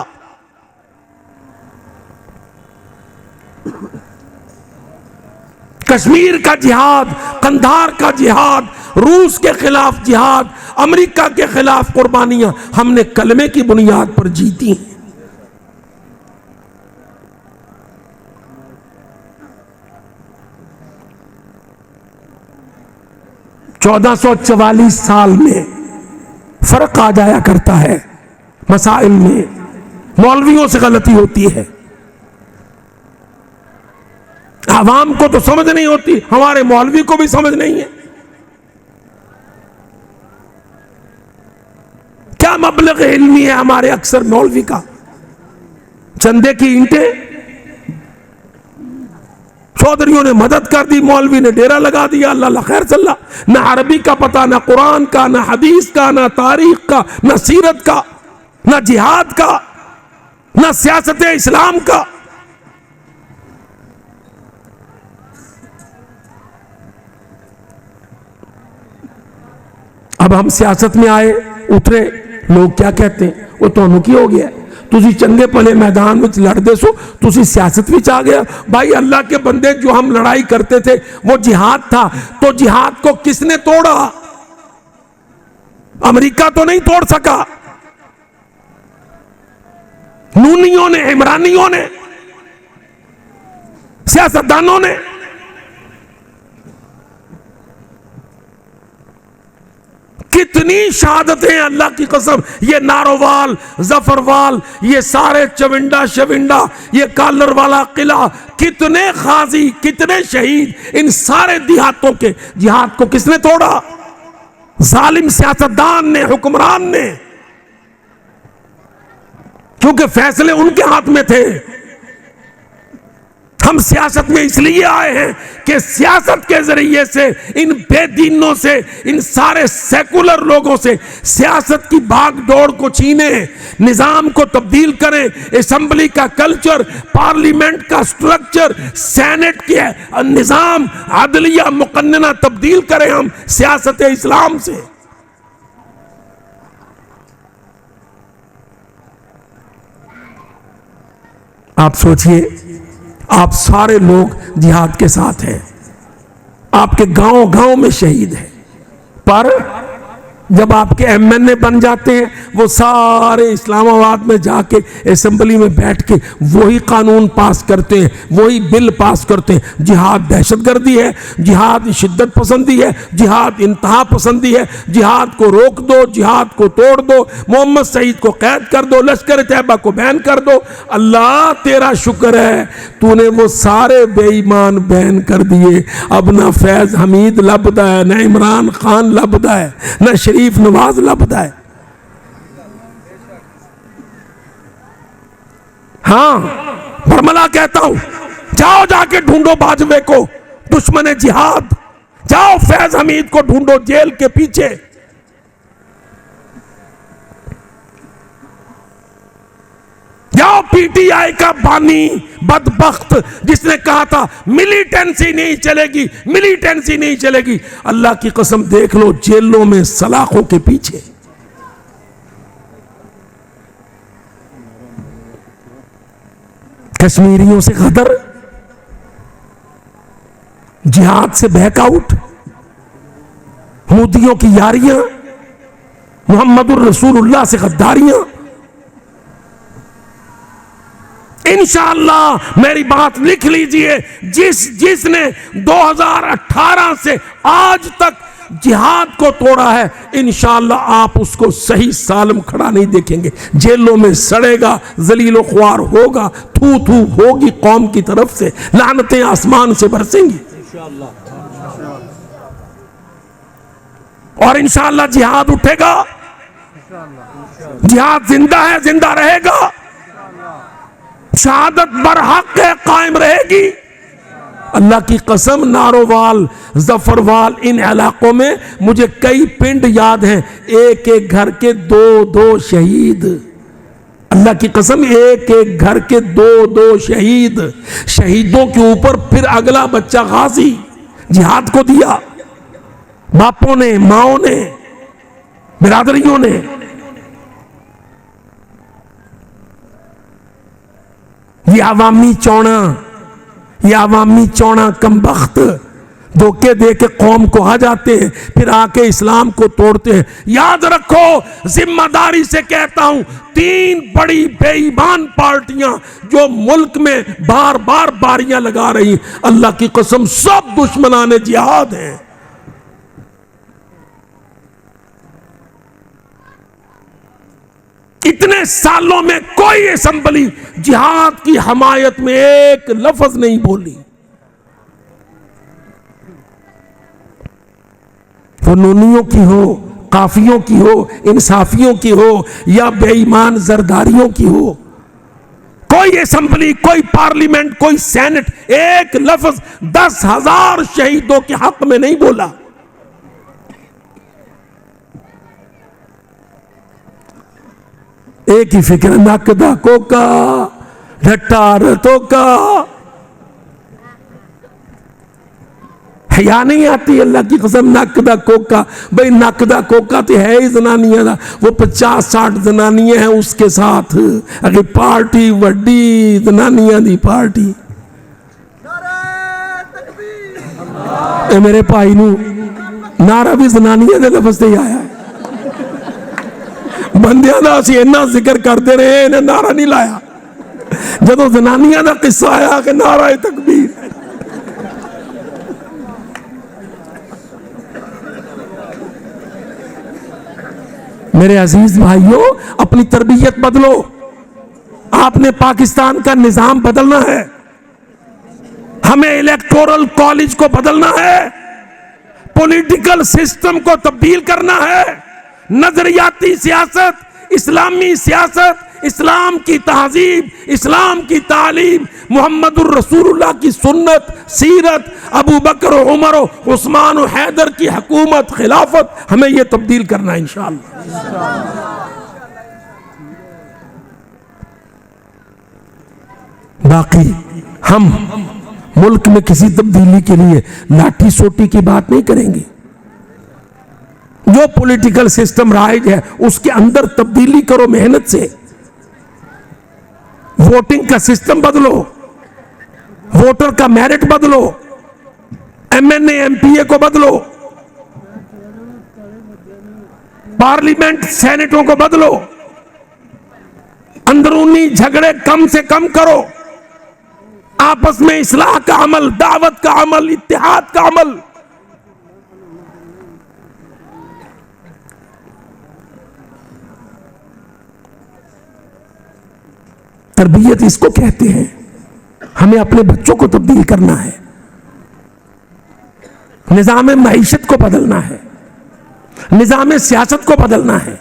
कश्मीर का जिहाद, कंधार का जिहाद, रूस के खिलाफ जिहाद, अमेरिका के खिलाफ कुर्बानियां हमने कलमे की बुनियाद पर जीती हैं। 1444 साल में फर्क आ जाया करता है मसाइल में, मौलवियों से गलती होती है, आवाम को तो समझ नहीं होती, हमारे मौलवी को भी समझ नहीं है। क्या मबलग इल्मी है हमारे अक्सर मौलवी का? चंदे की ईंटें, चौधरियों ने मदद कर दी, मौलवी ने डेरा लगा दिया, अल्लाह खैर सल्ला। ना अरबी का पता, ना कुरान का, ना हदीस का, ना तारीख का, ना सीरत का, ना जिहाद का, ना सियासत इस्लाम का। अब हम सियासत में आए, उतरे, लोग क्या कहते हैं? वो तो की हो गया, तुसी चंगे भले मैदान में लड़ते सो, तुसी सियासत में आ गया। भाई अल्लाह के बंदे, जो हम लड़ाई करते थे वो जिहाद था, तो जिहाद को किसने तोड़ा? अमेरिका तो नहीं तोड़ सका, नूनियों ने, इमरानियों ने, सियासतदानों ने। कितनी शहादतें, अल्लाह की कसम, ये नारोवाल, जफरवाल, ये सारे चविंडा शविंडा, ये कालर वाला किला, कितने गाजी, कितने शहीद, इन सारे देहातों के जिहाद को किसने तोड़ा? जालिम सियासतदान ने, हुक्मरान ने, क्योंकि फैसले उनके हाथ में थे। हम सियासत में इसलिए आए हैं कि सियासत के जरिए से, इन बेदीनों से, इन सारे सेकुलर लोगों से सियासत की भागदौड़ को छीने, निजाम को तब्दील करें, असेंबली का कल्चर, पार्लियामेंट का स्ट्रक्चर, सेनेट के निजाम, अदलिया मुकन्नना तब्दील करें हम सियासत इस्लाम से। आप सोचिए, आप सारे लोग जिहाद के साथ हैं, आपके गांव गांव में शहीद हैं, पर जब आपके एमएनए बन जाते हैं, वो सारे इस्लामाबाद में जाके असेंबली में बैठ के वही कानून पास करते हैं, वही बिल पास करते हैं। जिहाद दहशतगर्दी है, जिहाद शिद्दत पसंदी है, जिहाद इंतहा पसंदी है, जिहाद को रोक दो, जिहाद को तोड़ दो, मोहम्मद सईद को कैद कर दो, लश्कर तैयबा को बैन कर दो। अल्लाह तेरा शुक्र है, तूने वो सारे बेईमान बैन कर दिए। अब ना फैज हमीद लबदा है, न इमरान खान लबदा है, न शरीफ नवाज लबदा है। हां, बरमला कहता हूं, जाओ जाके ढूंढो बाजवे को, दुश्मन जिहाद। जाओ फैज हमीद को ढूंढो जेल के पीछे। जाओ पीटीआई का बानी बदबख्त जिसने कहा था मिलिटेंसी नहीं चलेगी, मिलिटेंसी नहीं चलेगी, अल्लाह की कसम देख लो जेलों में सलाखों के पीछे। कश्मीरियों से गदर, जिहाद से बैकआउट, मोदियों की यारियां, मोहम्मदुर रसूलुल्लाह से गद्दारियां। इंशाअल्लाह मेरी बात लिख लीजिए, जिसने 2018 से आज तक जिहाद को तोड़ा है, इंशाअल्लाह आप उसको सही सालम खड़ा नहीं देखेंगे। जेलों में सड़ेगा, जलीलो ख्वार होगा, थू थू होगी कौम की तरफ से, लानतें आसमान से बरसेंगी और इंशाअल्लाह जिहाद उठेगा। जिहाद जिंदा है, जिंदा रहेगा। शहादत बरहक है, कायम रहेगी। अल्लाह की कसम, नारोवाल, जफरवाल, इन इलाकों में मुझे कई पिंड याद हैं, एक एक घर के दो दो शहीद। अल्लाह की कसम, एक एक घर के दो दो शहीद। शहीदों के ऊपर फिर अगला बच्चा गाजी, जिहाद को दिया, बापों ने, माओ ने, बिरादरियों ने। ये अवामी चौड़ा, ये अवामी चौड़ा कमबख्त धोखे दे के कौम को आ जाते हैं, फिर आके इस्लाम को तोड़ते हैं। याद रखो, जिम्मेदारी से कहता हूं, 3 बड़ी बेईमान पार्टियां जो मुल्क में बार बार बारियां लगा रही, अल्लाह की कसम सब दुश्मनाने जिहाद हैं। इतने सालों में कोई असेंबली जिहाद की हमायत में एक लफ्ज नहीं बोली। वो नूनियों की हो, काफियों की हो, इंसाफियों की हो या बेईमान जरदारियों की हो, कोई असेंबली, कोई पार्लियामेंट, कोई सेनेट एक लफ्ज 10,000 शहीदों के हक में नहीं बोला। एक ही फिक्र, नकदा कोका ढट्टा का। हया नहीं आती अल्लाह की कसम, नकदा कोका। भाई नकदा कोका तो है ही जनानियां दा, वो 50-60 जनानियां हैं उसके साथ। अगर पार्टी वड्डी जनानियां दी पार्टी। ए मेरे भाई नू नारा भी जनानियां दे लफ्ज से आया है। बंदियां दा असीं इन्ना जिक्र करते रहे, इन्हें नारा नहीं लाया। जदों जनानियां दा किस्सा आया कि नारा तकबीर, मेरे अजीज भाइयों, अपनी तरबियत बदलो। आपने पाकिस्तान का निजाम बदलना है, हमें इलेक्टोरल कॉलेज को बदलना है, पॉलिटिकल सिस्टम को तब्दील करना है। नजरियाती सियासत, इस्लामी सियासत, इस्लाम की तहजीब, इस्लाम की तालीम, मुहम्मदुर रसूलुल्लाह की सुन्नत, सीरत, अबू बकर, उमर, उस्मान और हैदर की हुकूमत, खिलाफत, हमें यह तब्दील करना है इंशाअल्लाह। बाकी हम मुल्क में किसी तब्दीली के लिए लाठी सोटी की बात नहीं करेंगे। जो पॉलिटिकल सिस्टम राइज है उसके अंदर तब्दीली करो मेहनत से। वोटिंग का सिस्टम बदलो, वोटर का मेरिट बदलो, एमएनए एमपीए को बदलो, पार्लियामेंट सेनेटों को बदलो, अंदरूनी झगड़े कम से कम करो, आपस में इस्लाह का अमल, दावत का अमल, इत्तेहाद का अमल। तरबियत इसको कहते हैं। हमें अपने बच्चों को तब्दील करना है, निजाम मईशत को बदलना है, निजाम सियासत को बदलना है।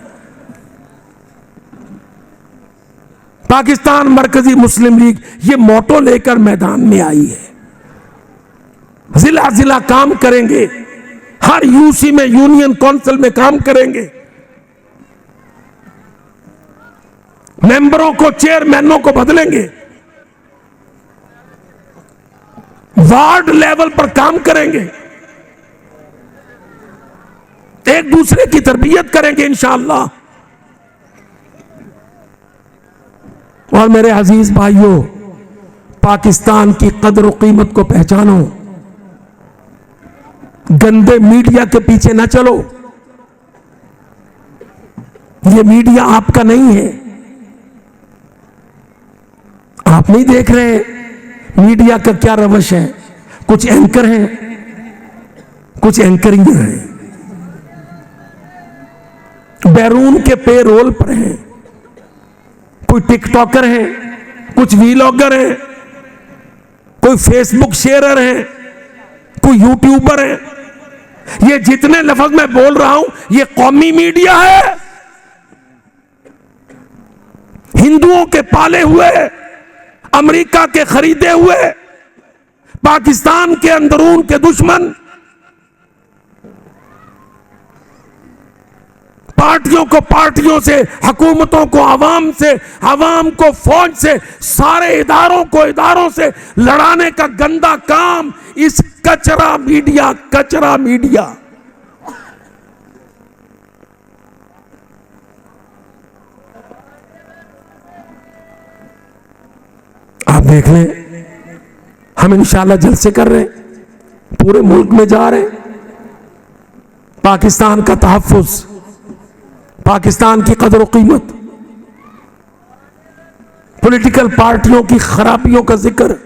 पाकिस्तान मरकजी मुस्लिम लीग ये मोटो लेकर मैदान में आई है। जिला जिला काम करेंगे, हर यूसी में, यूनियन काउंसिल में काम करेंगे, मेंबरों को, चेयरमैनों को बदलेंगे, वार्ड लेवल पर काम करेंगे, एक दूसरे की तरबियत करेंगे इंशाअल्लाह। और मेरे अजीज भाइयों, पाकिस्तान की कदर और कीमत को पहचानो, गंदे मीडिया के पीछे ना चलो। ये मीडिया आपका नहीं है, आप नहीं देख रहे मीडिया का क्या रवश है। कुछ एंकर हैं, कुछ एंकरिंग हैं, बैरून के पे रोल पर हैं, कोई टिकटॉकर है, कुछ वीलॉगर है, कोई फेसबुक शेयरर है, कोई यूट्यूबर है। ये जितने लफ्ज मैं बोल रहा हूं ये कौमी मीडिया है, हिंदुओं के पाले हुए, अमेरिका के खरीदे हुए, पाकिस्तान के अंदरून के दुश्मन, पार्टियों को पार्टियों से, हुकूमतों को आवाम से, आवाम को फौज से, सारे इदारों को इदारों से लड़ाने का गंदा काम इस कचरा मीडिया, कचरा मीडिया। आप देख लें, हम इंशाल्लाह जलसे कर रहे हैं, पूरे मुल्क में जा रहे हैं। पाकिस्तान का तहफ्फुज़, पाकिस्तान की कदर कीमत, पॉलिटिकल पार्टियों की खराबियों का जिक्र,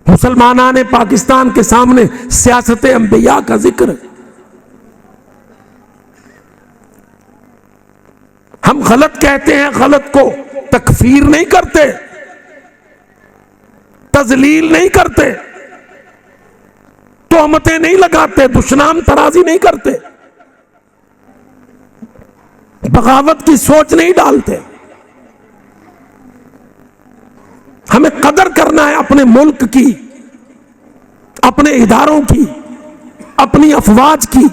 मुसलमानाने पाकिस्तान के सामने सियासत अंबिया का जिक्र। हम गलत कहते हैं, गलत को तकफीर नहीं करते, तजलील नहीं करते, तोहमतें नहीं लगाते, दुश्मनाम तराजी नहीं करते, बगावत की सोच नहीं डालते। हमें कदर करना है अपने मुल्क की, अपने इदारों की, अपनी अफवाज की,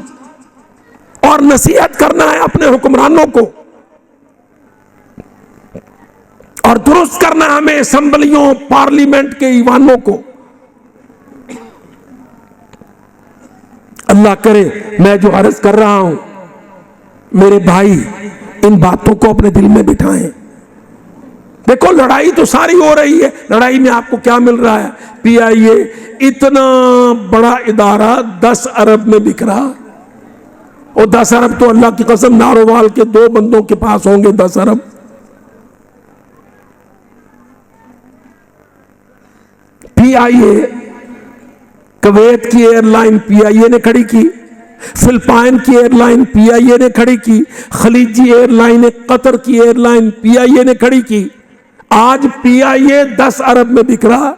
और नसीहत करना है अपने हुक्मरानों को, और दुरुस्त करना है हमें असेंबलियों, पार्लियामेंट के ईवानों को। अल्लाह करे मैं जो अर्ज कर रहा हूं, मेरे भाई इन बातों को अपने दिल में बिठाएं। देखो लड़ाई तो सारी हो रही है, लड़ाई में आपको क्या मिल रहा है? पीआईए इतना बड़ा इदारा 10 अरब में बिक रहा, और 10 अरब तो अल्लाह की कसम नारोवाल के 2 बंदों के पास होंगे 10 अरब। पीआईए, कुवैत की एयरलाइन पीआईए ने खड़ी की, फिलिपाइन की एयरलाइन पीआईए ने खड़ी की, खलीजी एयरलाइन कतर की एयरलाइन पीआईए ने खड़ी की। आज पीआईए 10 अरब में बिक रहा।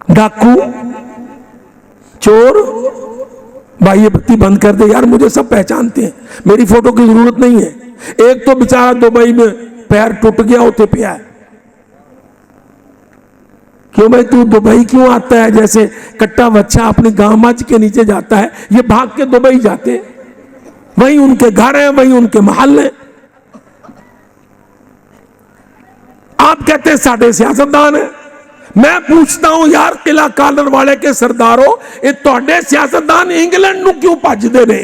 डाकू, चोर, भाई ये बत्ती बंद कर दे यार, मुझे सब पहचानते हैं, मेरी फोटो की जरूरत नहीं है। एक तो बेचारा दुबई में पैर टूट गया होते पिया है। क्यों भाई तू दुबई क्यों आता है? जैसे कट्टा बच्चा अपनी गांव मच के नीचे जाता है, ये भाग के दुबई जाते हैं, वहीं उनके घर हैं, वहीं उनके महल हैं। आप कहते हैं साढ़े सियासतदान है। मैं पूछता हूं यार किला कालर वाले के सरदारों, ये तोड़े सियासतदान इंग्लैंड नू क्यों भजदे ने?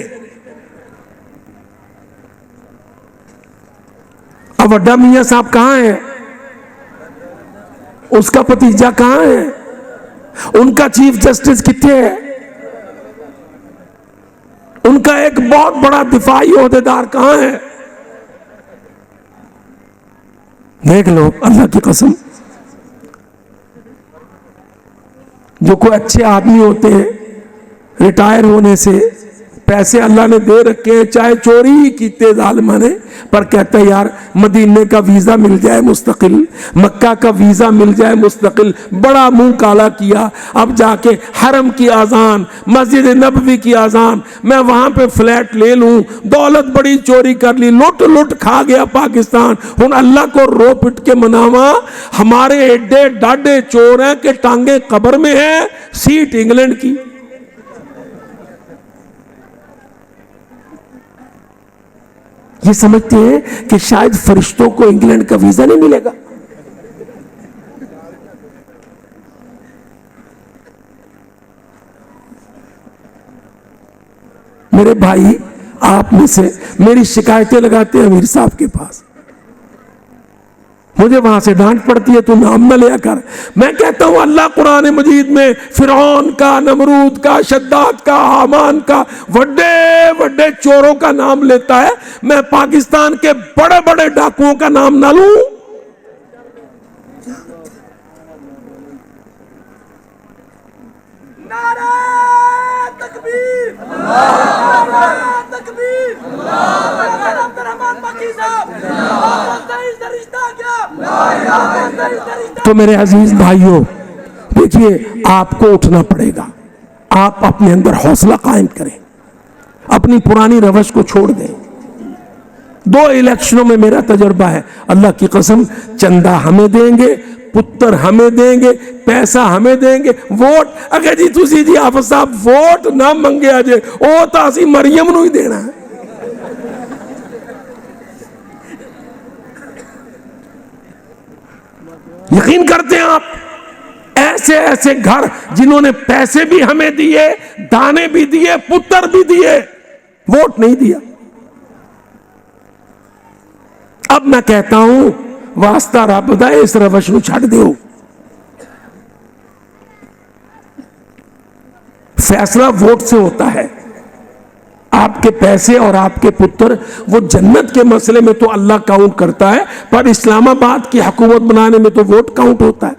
अब वड्डा मियां साहब कहां है? उसका भतीजा कहां है? उनका चीफ जस्टिस किथे है? उनका एक बहुत बड़ा दिफाई ओहदेदार कहां है? देख लो अल्लाह की कसम, जो कोई अच्छे आदमी होते हैं रिटायर होने से पैसे अल्लाह ने दे रखे हैं, चाहे चोरी ही कीते जालिमा ने, पर कहते हैं यार मदीने का वीजा मिल जाए मुस्तकिल, मक्का का वीजा मिल जाए मुस्तकिल। बड़ा मुंह काला किया, अब जाके हरम की आजान, मस्जिद नबवी की आजान, मैं वहां पे फ्लैट ले लूं, दौलत बड़ी चोरी कर ली, लुट लुट खा गया पाकिस्तान। हुन अल्लाह को रो पिट के मनावा, हमारे एडे डाडे चोर हैं कि टांगे कब्र में है, सीट इंग्लैंड की। ये समझते हैं कि शायद फरिश्तों को इंग्लैंड का वीजा नहीं मिलेगा। मेरे भाई आप में से मेरी शिकायतें लगाते हैं अमीर साहब के पास, मुझे वहां से डांट पड़ती है, तू नाम न लिया कर। मैं कहता हूं अल्लाह कुरान मजीद में फिरौन का, नमरूद का, शद्दाद का, हामान का, बड़े बड़े चोरों का नाम लेता है। मैं पाकिस्तान के बड़े बड़े डाकुओं का नाम ना लूं? नारा तकबीर, नारा तकबीर, अब्दुर्रहमान मक्की साहब, तो मेरे अजीज भाइयों देखिए, आपको उठना पड़ेगा। आप अपने अंदर हौसला कायम करें, अपनी पुरानी रवश को छोड़ दें। 2 इलेक्शनों में मेरा तजुर्बा है, अल्लाह की कसम, चंदा हमें देंगे, पुत्र हमें देंगे, पैसा हमें देंगे, वोट अगर जी तुसी जी आप साहब वोट ना मंगे अजे ओ तो असी मरियम नू ही देना है। यकीन करते हैं आप? ऐसे ऐसे घर जिन्होंने पैसे भी हमें दिए, दाने भी दिए, पुत्र भी दिए, वोट नहीं दिया। अब मैं कहता हूं वास्ता रब दा इस रवश नूं छड्ड दिओ। फैसला वोट से होता है। आपके पैसे और आपके पुत्र, वो जन्नत के मसले में तो अल्लाह काउंट करता है, पर इस्लामाबाद की हुकूमत बनाने में तो वोट काउंट होता है।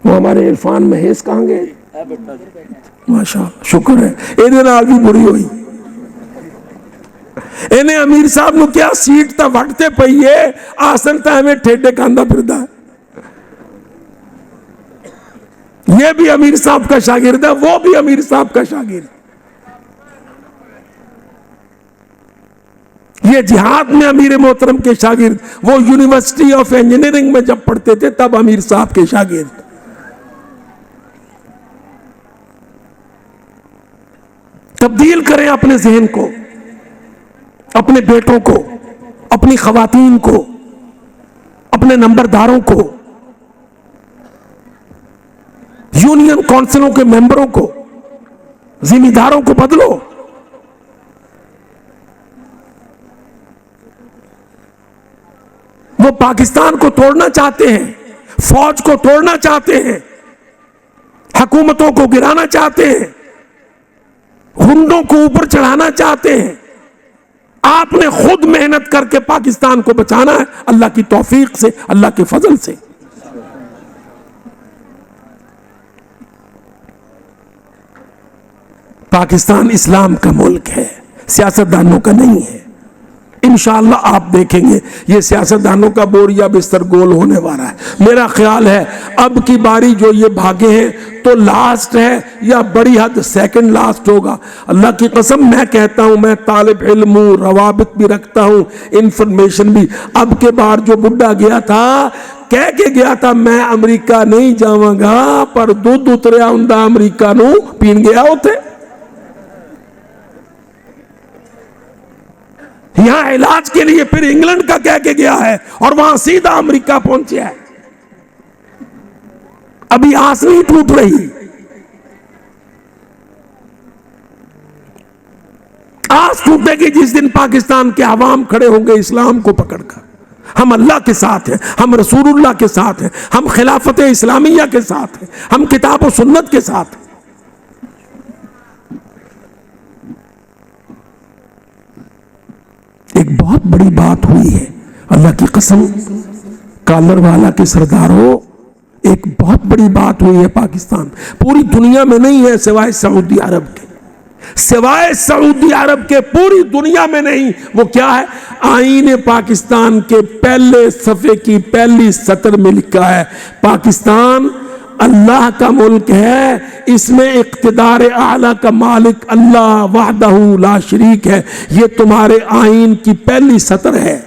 वो हमारे इरफान महेश कहां गए? माशाअल्लाह, शुक्र है, ਇਹਦੇ ਨਾਲ भी बुरी हुई। इन्हें अमीर साहब ਨੂੰ क्या सीट ਤਾਂ ਵੱਟ ਤੇ ਪਈ ਏ, आसन ਤਾਂ ਐਵੇਂ ठेडे खांदा फिरदा। ये भी अमीर साहब का शागिर्द है, वो भी अमीर साहब का शागिर्द। ये जिहाद में अमीर मोहतरम के शागिर्द, वो यूनिवर्सिटी ऑफ इंजीनियरिंग में जब पढ़ते थे तब अमीर साहब के शागिर्द। तब्दील करें अपने जहन को, अपने बेटों को, अपनी खवातीन को, अपने नंबरदारों को, यूनियन काउंसिलों के मेंबरों को, जिम्मेदारों को बदलो। वो पाकिस्तान को तोड़ना चाहते हैं, फौज को तोड़ना चाहते हैं, हुकूमतों को गिराना चाहते हैं, गुंडों को ऊपर चढ़ाना चाहते हैं। आपने खुद मेहनत करके पाकिस्तान को बचाना है, अल्लाह की तौफीक से, अल्लाह के फजल से। पाकिस्तान इस्लाम का मुल्क है, सियासतदानों का नहीं है। इंशाअल्लाह आप देखेंगे ये सियासतदानों का बोरिया बिस्तर गोल होने वाला है। मेरा ख्याल है अब की बारी जो ये भागे हैं तो लास्ट है या बड़ी हद सेकंड लास्ट होगा। अल्लाह की कसम मैं कहता हूं, मैं तालिब इल्म हूं, रवाबित भी रखता हूं, इंफॉर्मेशन भी। अब के बार जो बुढ़ा गया था कह के गया था मैं अमरीका नहीं जावांगा, पर दूध उतरिया हुंदा अमरीका नूं पीन गया उथे। यहां इलाज के लिए फिर इंग्लैंड का कह के गया है और वहां सीधा अमेरिका पहुंचा है। अभी आस नहीं टूट रही। आस टूटेगी जिस दिन पाकिस्तान के अवाम खड़े होंगे इस्लाम को पकड़कर। हम अल्लाह के साथ हैं, हम रसूलुल्लाह के साथ हैं, हम खिलाफत इस्लामिया के साथ हैं, हम किताब और सुन्नत के साथ हैं। एक बहुत बड़ी बात हुई है, अल्लाह की कसम कालर वाला के सरदारों, एक बहुत बड़ी बात हुई है पाकिस्तान। पूरी दुनिया में नहीं है सिवाय सऊदी अरब के, सिवाय सऊदी अरब के पूरी दुनिया में नहीं। वो क्या है? आईन पाकिस्तान के पहले सफ़े की पहली सतर में लिखा है पाकिस्तान अल्लाह का मुल्क है, इसमें इक़्तिदार आला का मालिक अल्लाह वहदहू ला शरीक है। ये तुम्हारे आईन की पहली सतर है।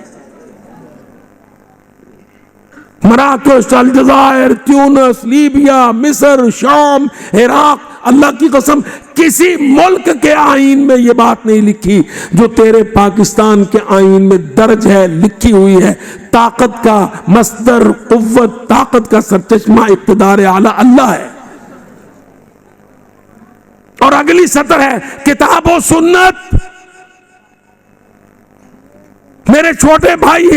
मराकश, अलजायर, ट्यूनिस, लीबिया, मिस्र, शाम, इराक, अल्लाह की कसम किसी मुल्क के आईन में यह बात नहीं लिखी जो तेरे पाकिस्तान के आईन में दर्ज है, लिखी हुई है। ताकत का मस्दर, कुव्वत, ताकत का सरचश्मा इक़्तिदार आला अल्लाह है। और अगली सतर है किताब और सुन्नत। मेरे छोटे भाई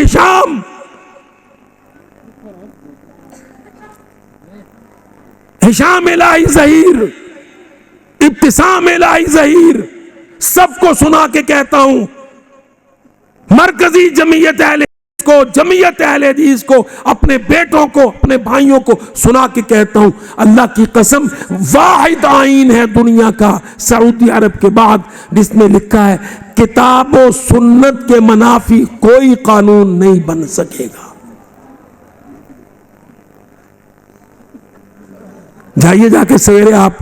हिशाम इलाही ज़हीर, इब्तिसाम इलाही ज़हीर, सबको सुना के कहता हूं, मरकजी जमीयत अहले को, जमीयत अहले हदीस को, अपने बेटों को, अपने भाइयों को सुना के कहता हूं, अल्लाह की कसम वाहिद आईन है दुनिया का सऊदी अरब के बाद जिसमें लिखा है किताब और सुन्नत के मनाफी कोई कानून नहीं बन सकेगा। जाइए जाके सवेरे आप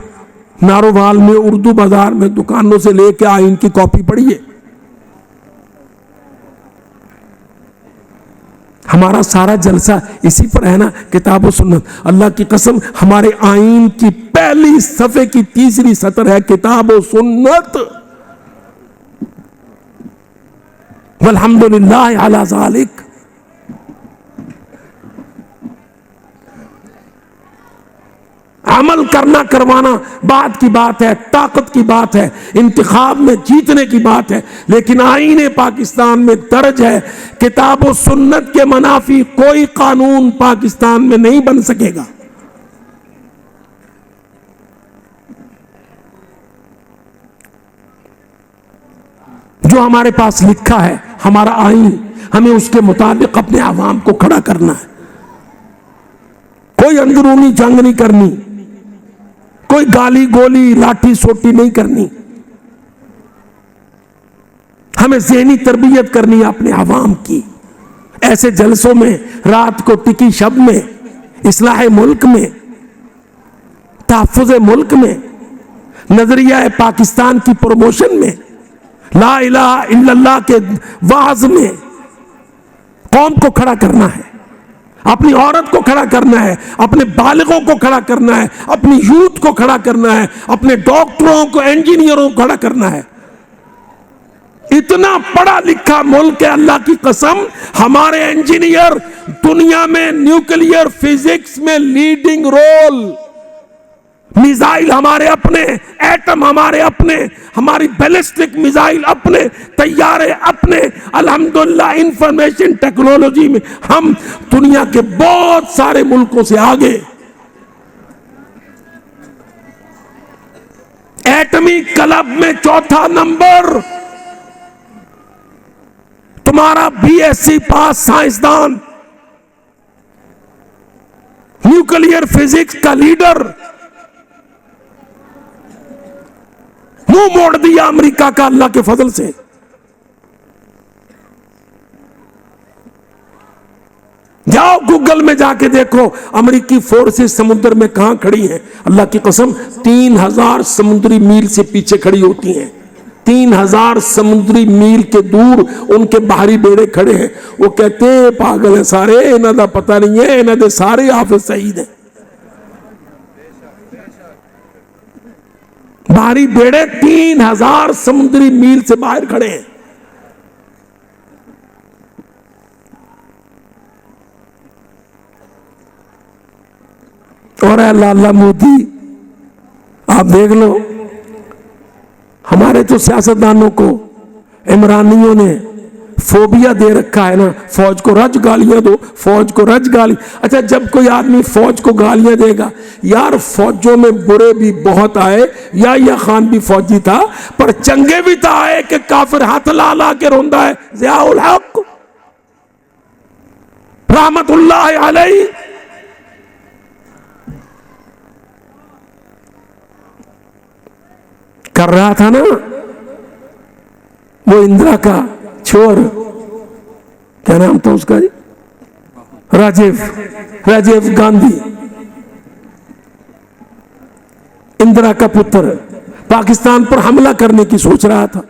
नारोवाल में, उर्दू बाजार में दुकानों से लेके आईन की कॉपी पढ़िए। हमारा सारा जलसा इसी पर है ना, किताब और सुन्नत। अल्लाह की कसम हमारे आईन की पहली सफ़े की तीसरी सतर है किताब और सुन्नत। वल्हम्दुलिल्लाह अला ज़ालिक। अमल करना करवाना बात की बात है, ताकत की बात है, इंतखाब में जीतने की बात है, लेकिन आईन पाकिस्तान में दर्ज है किताब और सुन्नत के मनाफी कोई कानून पाकिस्तान में नहीं बन सकेगा। जो हमारे पास लिखा है हमारा आईन, हमें उसके मुताबिक अपने आवाम को खड़ा करना है। कोई अंदरूनी जंग नहीं करनी, कोई गाली गोली लाठी सोटी नहीं करनी। हमें ज़हनी तरबियत करनी है अपने आवाम की। ऐसे जलसों में, रात को टिकी शब में, इस्लाह मुल्क में, तहफ़्फ़ुज़ मुल्क में, नजरिया पाकिस्तान की प्रमोशन में, ला इलाहा इल्लल्लाह के वाज में कौम को खड़ा करना है, अपनी औरत को खड़ा करना है, अपने बालिगों को खड़ा करना है, अपनी यूथ को खड़ा करना है, अपने डॉक्टरों को, इंजीनियरों को खड़ा करना है। इतना पढ़ा लिखा मुल्क है, अल्लाह की कसम हमारे इंजीनियर दुनिया में न्यूक्लियर फिजिक्स में लीडिंग रोल। मिसाइल हमारे अपने, एटम हमारे अपने, हमारी बैलिस्टिक मिसाइल अपने, तैयारे अपने। अल्हम्दुलिल्लाह इंफॉर्मेशन टेक्नोलॉजी में हम दुनिया के बहुत सारे मुल्कों से आगे। एटमी क्लब में चौथा नंबर, तुम्हारा बीएससी पास साइंसदान, न्यूक्लियर फिजिक्स का लीडर, मुंह मोड़ दिया अमेरिका का अल्लाह के फजल से। जाओ गूगल में जाके देखो अमेरिकी फोर्सेस समुद्र में कहां खड़ी हैं। अल्लाह की कसम 3000 समुद्री मील से पीछे खड़ी होती हैं। 3000 समुद्री मील के दूर उनके बाहरी बेड़े खड़े हैं। वो कहते हैं पागल है सारे, इन्हां दा पता नहीं है, इन्हां दे सारे हाफिज शहीद हैं। बाहरी बेड़े 3000 समुद्री मील से बाहर खड़े हैं। और लाला मोदी आप देख लो, हमारे तो सियासतदानों को इमरानियों ने फोबिया दे रखा है ना, फौज को रज गालियां दो, फौज को रज गाली। अच्छा, जब कोई आदमी फौज को गालियां देगा, यार फौजों में बुरे भी बहुत आए, या खान भी फौजी था, पर चंगे भी तो आए कि काफिर हाथ ला ला के रोंदा है। ज़ियाउल हक रहमतुल्लाह अलैह कर रहा था ना, वो इंदिरा का छोर, क्या नाम था उसका जी, राजीव गांधी, इंदिरा का पुत्र, पाकिस्तान पर हमला करने की सोच रहा था।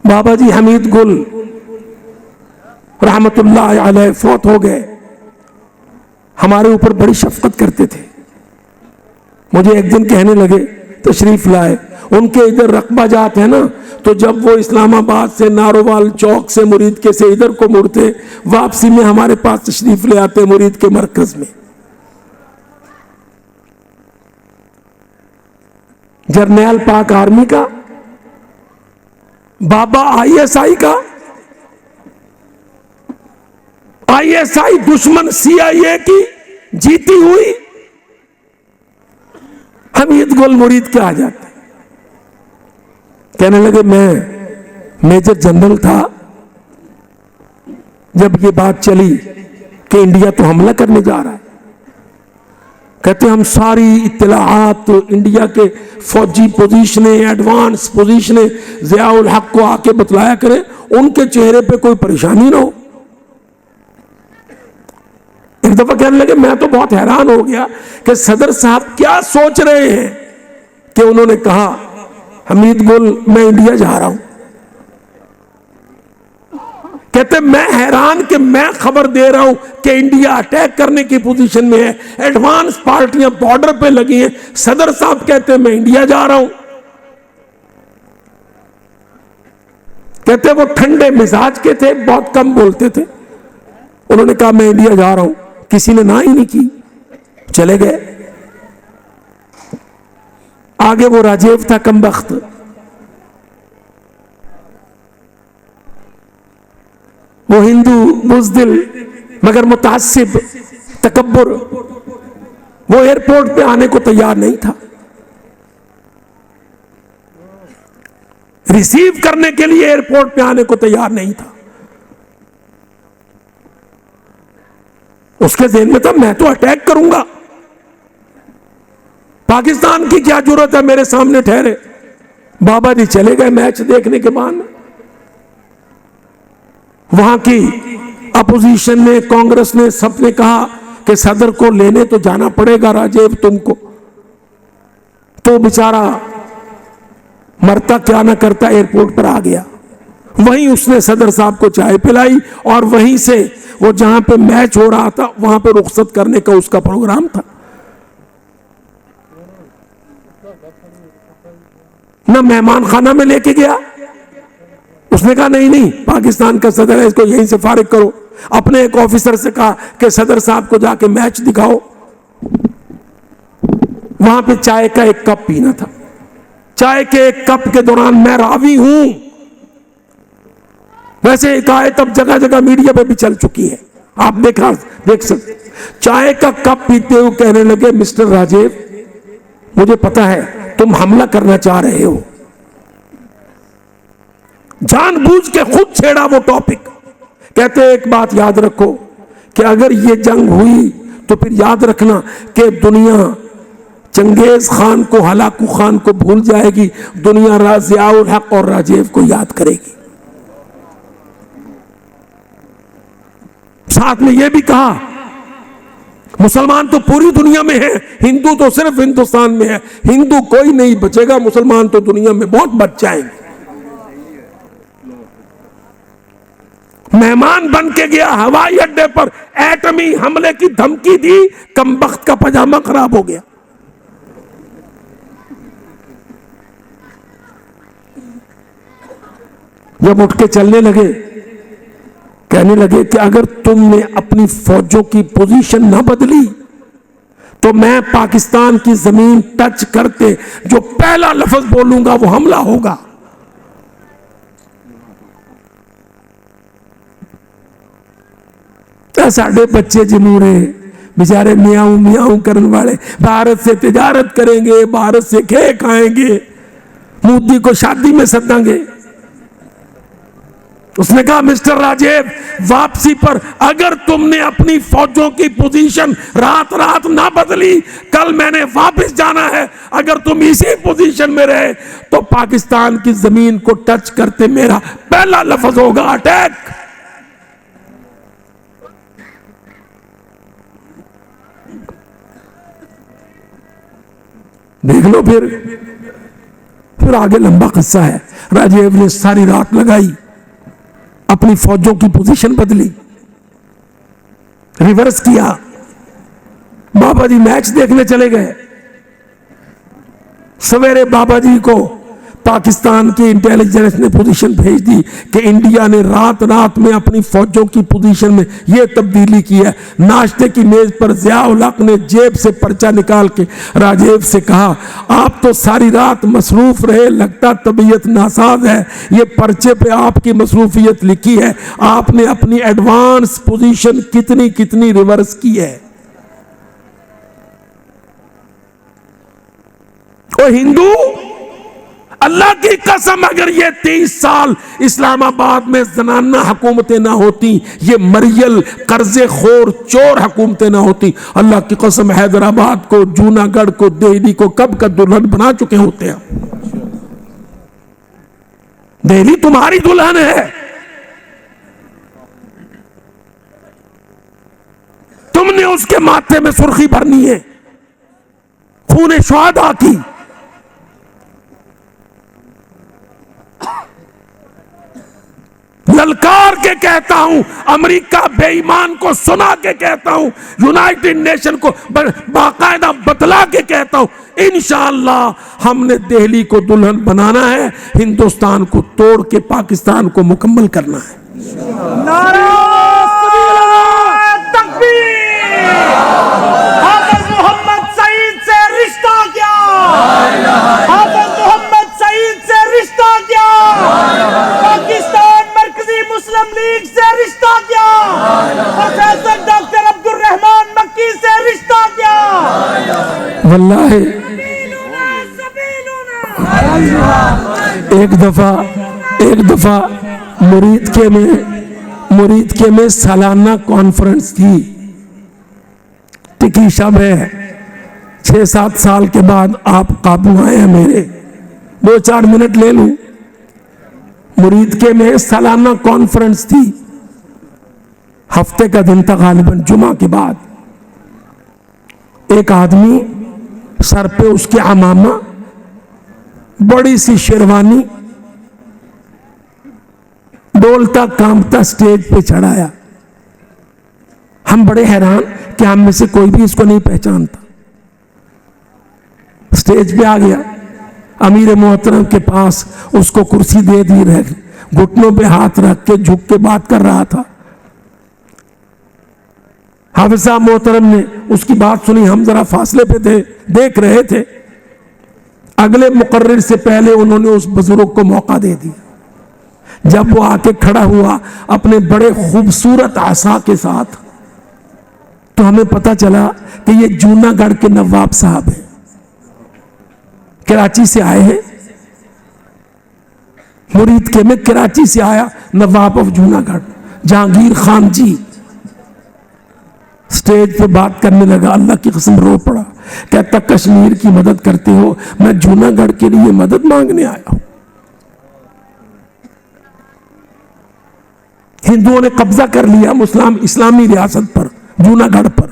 बाबा जी हमीद गुल रहमतुल्लाह अलैह फौत हो गए। हमारे ऊपर बड़ी शफकत करते थे। मुझे एक दिन कहने लगे, तशरीफ लाए, उनके इधर रकबा जात है ना, तो जब वो इस्लामाबाद से नारोवाल चौक से मुरीद के से इधर को मुड़ते, वापसी में हमारे पास तशरीफ ले आते मुरीद के मरकज में। जर्नैल पाक आर्मी का, बाबा आईएसआई का, आईएसआई दुश्मन सीआईए की जीती हुई, हमीद गुल मुरीद के आ जाते। कहने लगे मैं मेजर जनरल था जब ये बात चली कि इंडिया तो हमला करने जा रहा है। कहते हम सारी इत्तलाआत इंडिया के फौजी पोजीशनें, एडवांस पोजीशनें ज़ियाउल हक को आके बतलाया करें, उनके चेहरे पे कोई परेशानी ना हो। एक दफा कहने लगे मैं तो बहुत हैरान हो गया कि सदर साहब क्या सोच रहे हैं कि उन्होंने कहा हमीद गुल मैं इंडिया जा रहा हूं। कहते मैं हैरान कि मैं खबर दे रहा हूं कि इंडिया अटैक करने की पोजीशन में है, एडवांस पार्टियां बॉर्डर पे लगी हैं, सदर साहब कहते मैं इंडिया जा रहा हूं। कहते वो ठंडे मिजाज के थे, बहुत कम बोलते थे। उन्होंने कहा मैं इंडिया जा रहा हूं, किसी ने ना ही नहीं की, चले गए। आगे वो राजीव था कमबख्त, वो हिंदू बुज़दिल मगर मुतासिब तकब्बुर, वो एयरपोर्ट पे आने को तैयार नहीं था। रिसीव करने के लिए एयरपोर्ट पे आने को तैयार नहीं था। उसके ज़हन में था मैं तो अटैक करूंगा, पाकिस्तान की क्या जरूरत है मेरे सामने ठहरे। बाबा जी चले गए मैच देखने के बाद। वहां की अपोजिशन ने, कांग्रेस ने, सबने कहा कि सदर को लेने तो जाना पड़ेगा राजीव तुमको। तो बेचारा मरता क्या ना करता एयरपोर्ट पर आ गया। वहीं उसने सदर साहब को चाय पिलाई और वहीं से वो जहां पे मैच हो रहा था वहां पे रुखसत करने का उसका प्रोग्राम था। ना मेहमान खाना में लेके गया, उसने कहा नहीं नहीं पाकिस्तान का सदर है, इसको यहीं से फारिग करो। अपने एक ऑफिसर से कहा कि सदर साहब को जाके मैच दिखाओ। वहां पे चाय का एक कप पीना था। चाय के एक कप के दौरान मैं रावी हूं, वैसे एक आयत अब जगह जगह मीडिया पे भी चल चुकी है, आप देख सकते। चाय का कप पीते हुए कहने लगे मिस्टर राजीव, मुझे पता है तुम हमला करना चाह रहे हो। जानबूझ के खुद छेड़ा वो टॉपिक। कहते एक बात याद रखो कि अगर ये जंग हुई तो फिर याद रखना कि दुनिया चंगेज खान को, हलाकू खान को भूल जाएगी, दुनिया जियाउल हक और राजीव को याद करेगी। साथ में यह भी कहा मुसलमान तो पूरी दुनिया में है, हिंदू तो सिर्फ हिंदुस्तान में है। हिंदू कोई नहीं बचेगा, मुसलमान तो दुनिया में बहुत बच जाएंगे। मेहमान बन के गया हवाई अड्डे पर, एटमी हमले की धमकी दी, कमबख्त का पजामा खराब हो गया। जब उठ के चलने लगे, कहने लगे कि अगर तुमने अपनी फौजों की पोजीशन ना बदली तो मैं पाकिस्तान की जमीन टच करते जो पहला लफ्ज बोलूंगा वो हमला होगा। साढ़े बच्चे जमूरे बेचारे मियाऊ मियाऊ करने वाले, भारत से तिजारत करेंगे, भारत से खे खाएंगे, मोदी को शादी में सदांगे। उसने कहा मिस्टर राजीव, वापसी पर अगर तुमने अपनी फौजों की पोजीशन रात रात ना बदली, कल मैंने वापस जाना है, अगर तुम इसी पोजीशन में रहे तो पाकिस्तान की जमीन को टच करते मेरा पहला लफ्ज होगा अटैक। देख लो फिर आगे लंबा किस्सा है। राजीव ने सारी रात लगाई, अपनी फौजों की पोजीशन बदली, रिवर्स किया। बाबा जी मैच देखने चले गए। सवेरे बाबा जी को पाकिस्तान की इंटेलिजेंस ने पोजीशन भेज दी कि इंडिया ने रात रात में अपनी फौजों की पोजीशन में यह तब्दीली की है। नाश्ते की मेज पर जियाउल हक ने जेब से पर्चा निकाल के राजीव से कहा, आप तो सारी रात मसरूफ रहे, लगता तबीयत नासाज है, ये पर्चे पे आपकी मसरूफियत लिखी है, आपने अपनी एडवांस पोजीशन कितनी कितनी रिवर्स की है। ओ हिंदू, अल्लाह की कसम, अगर ये 30 साल इस्लामाबाद में जनाना हुकूमतें ना होती, ये मरियल कर्जे खोर चोर हुकूमतें ना होती, अल्लाह की कसम हैदराबाद को, जूनागढ़ को, दिल्ली को कब का दुल्हन बना चुके होते हैं। दिल्ली तुम्हारी दुल्हन है, तुमने उसके माथे में सुर्खी भरनी है खून शुहदा की। ललकार के कहता हूं, अमेरिका बेईमान को सुना के कहता हूं, यूनाइटेड नेशन को बाकायदा बतला के कहता हूं, इंशाअल्लाह हमने दिल्ली को दुल्हन बनाना है, हिंदुस्तान को तोड़ के पाकिस्तान को मुकम्मल करना है। नारा तकबीर। हाफिज मोहम्मद सईद से रिश्ता क्या, हाफिज मोहम्मद सईद से रिश्ता क्या, पाकिस्तान मुस्लिम लीग से रिश्ता क्या, प्रोफेसर डॉक्टर अब्दुल रहमान मक्की से रिश्ता क्या। वल्लाही एक दफा मुरीद के में सालाना कॉन्फ्रेंस थी टिकीशा में। 6-7 साल के बाद आप काबू आए हैं मेरे, 2-4 मिनट ले लूं। मुरीद के में सालाना कॉन्फ्रेंस थी, हफ्ते का दिन था गालिबन, जुमा के बाद। एक आदमी, सर पे उसके अमामा, बड़ी सी शेरवानी, डोलता कांपता स्टेज पे चढ़ाया। हम बड़े हैरान कि हम में से कोई भी इसको नहीं पहचानता। स्टेज पे आ गया, अमीर मोहतरम के पास उसको कुर्सी दे दी, रह घुटनों पे हाथ रख के झुक के बात कर रहा था। हाफिज साहब मोहतरम ने उसकी बात सुनी, हम जरा फासले पे थे, देख रहे थे। अगले मुकर्रिर से पहले उन्होंने उस बुजुर्ग को मौका दे दिया। जब वो आके खड़ा हुआ अपने बड़े खूबसूरत आसा के साथ, तो हमें पता चला कि ये जूनागढ़ के नवाब साहब हैं। कराची से आए हैं, मुरीद के में कराची से आया नवाब ऑफ जूनागढ़ जहांगीर खान जी स्टेज पे बात करने लगा, अल्लाह की कसम रो पड़ा। कहता कश्मीर की मदद करते हो, मैं जूनागढ़ के लिए मदद मांगने आया हूं। हिंदुओं ने कब्जा कर लिया इस्लामी रियासत पर, जूनागढ़ पर।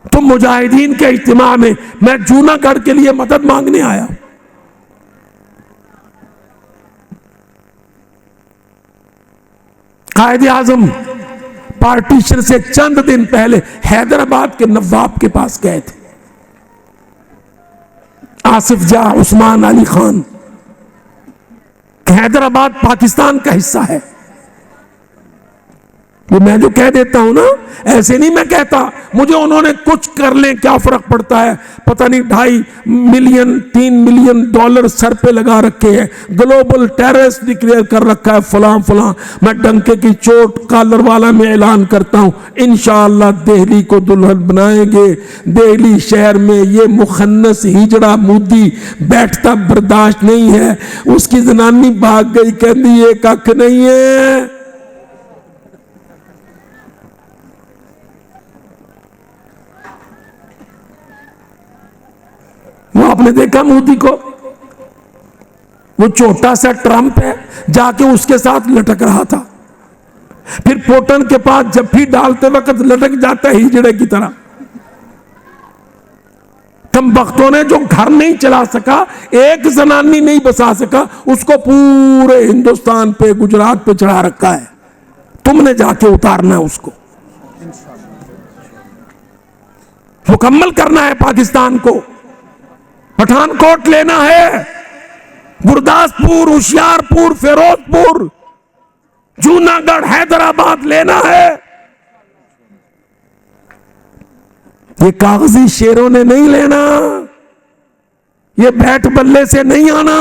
तुम मुजाहिदीन के इज्तिमा में, मैं जूनागढ़ के लिए मदद मांगने आया हूं। कायदे आजम पार्टीशन से चंद दिन पहले हैदराबाद के नवाब के पास गए थे, आसिफ जा उस्मान अली खान। हैदराबाद पाकिस्तान का हिस्सा है। ये मैं जो कह देता हूं ना, ऐसे नहीं मैं कहता, मुझे उन्होंने कुछ कर लें क्या फर्क पड़ता है। पता नहीं 2.5 मिलियन 3 मिलियन डॉलर सर पे लगा रखे हैं, ग्लोबल टेररिस्ट डिक्लेयर कर रखा है फलां फलां। मैं डंके की चोट कॉलर वाला में ऐलान करता हूं, इंशाअल्लाह दिल्ली को दुल्हन बनाएंगे। दिल्ली शहर में ये मुखन्नस हिजड़ा मुद्दी बैठता बर्दाश्त नहीं है। उसकी जनानी भाग गई, कहती ये कख नहीं है। वो आपने देखा मोदी को, वो छोटा सा ट्रंप है, जाके उसके साथ लटक रहा था। फिर पोटन के पास जब भी डालते वक्त लटक जाता है हिजड़े की तरह। कम वक्तों ने जो घर नहीं चला सका, एक जनानी नहीं बसा सका, उसको पूरे हिंदुस्तान पे गुजरात पे चढ़ा रखा है। तुमने जाके उतारना है उसको, मुकम्मल करना है पाकिस्तान को। पठानकोट लेना है, गुरदासपुर, होशियारपुर, फिरोजपुर, जूनागढ़, हैदराबाद लेना है। ये कागजी शेरों ने नहीं लेना, ये बैट बल्ले से नहीं आना।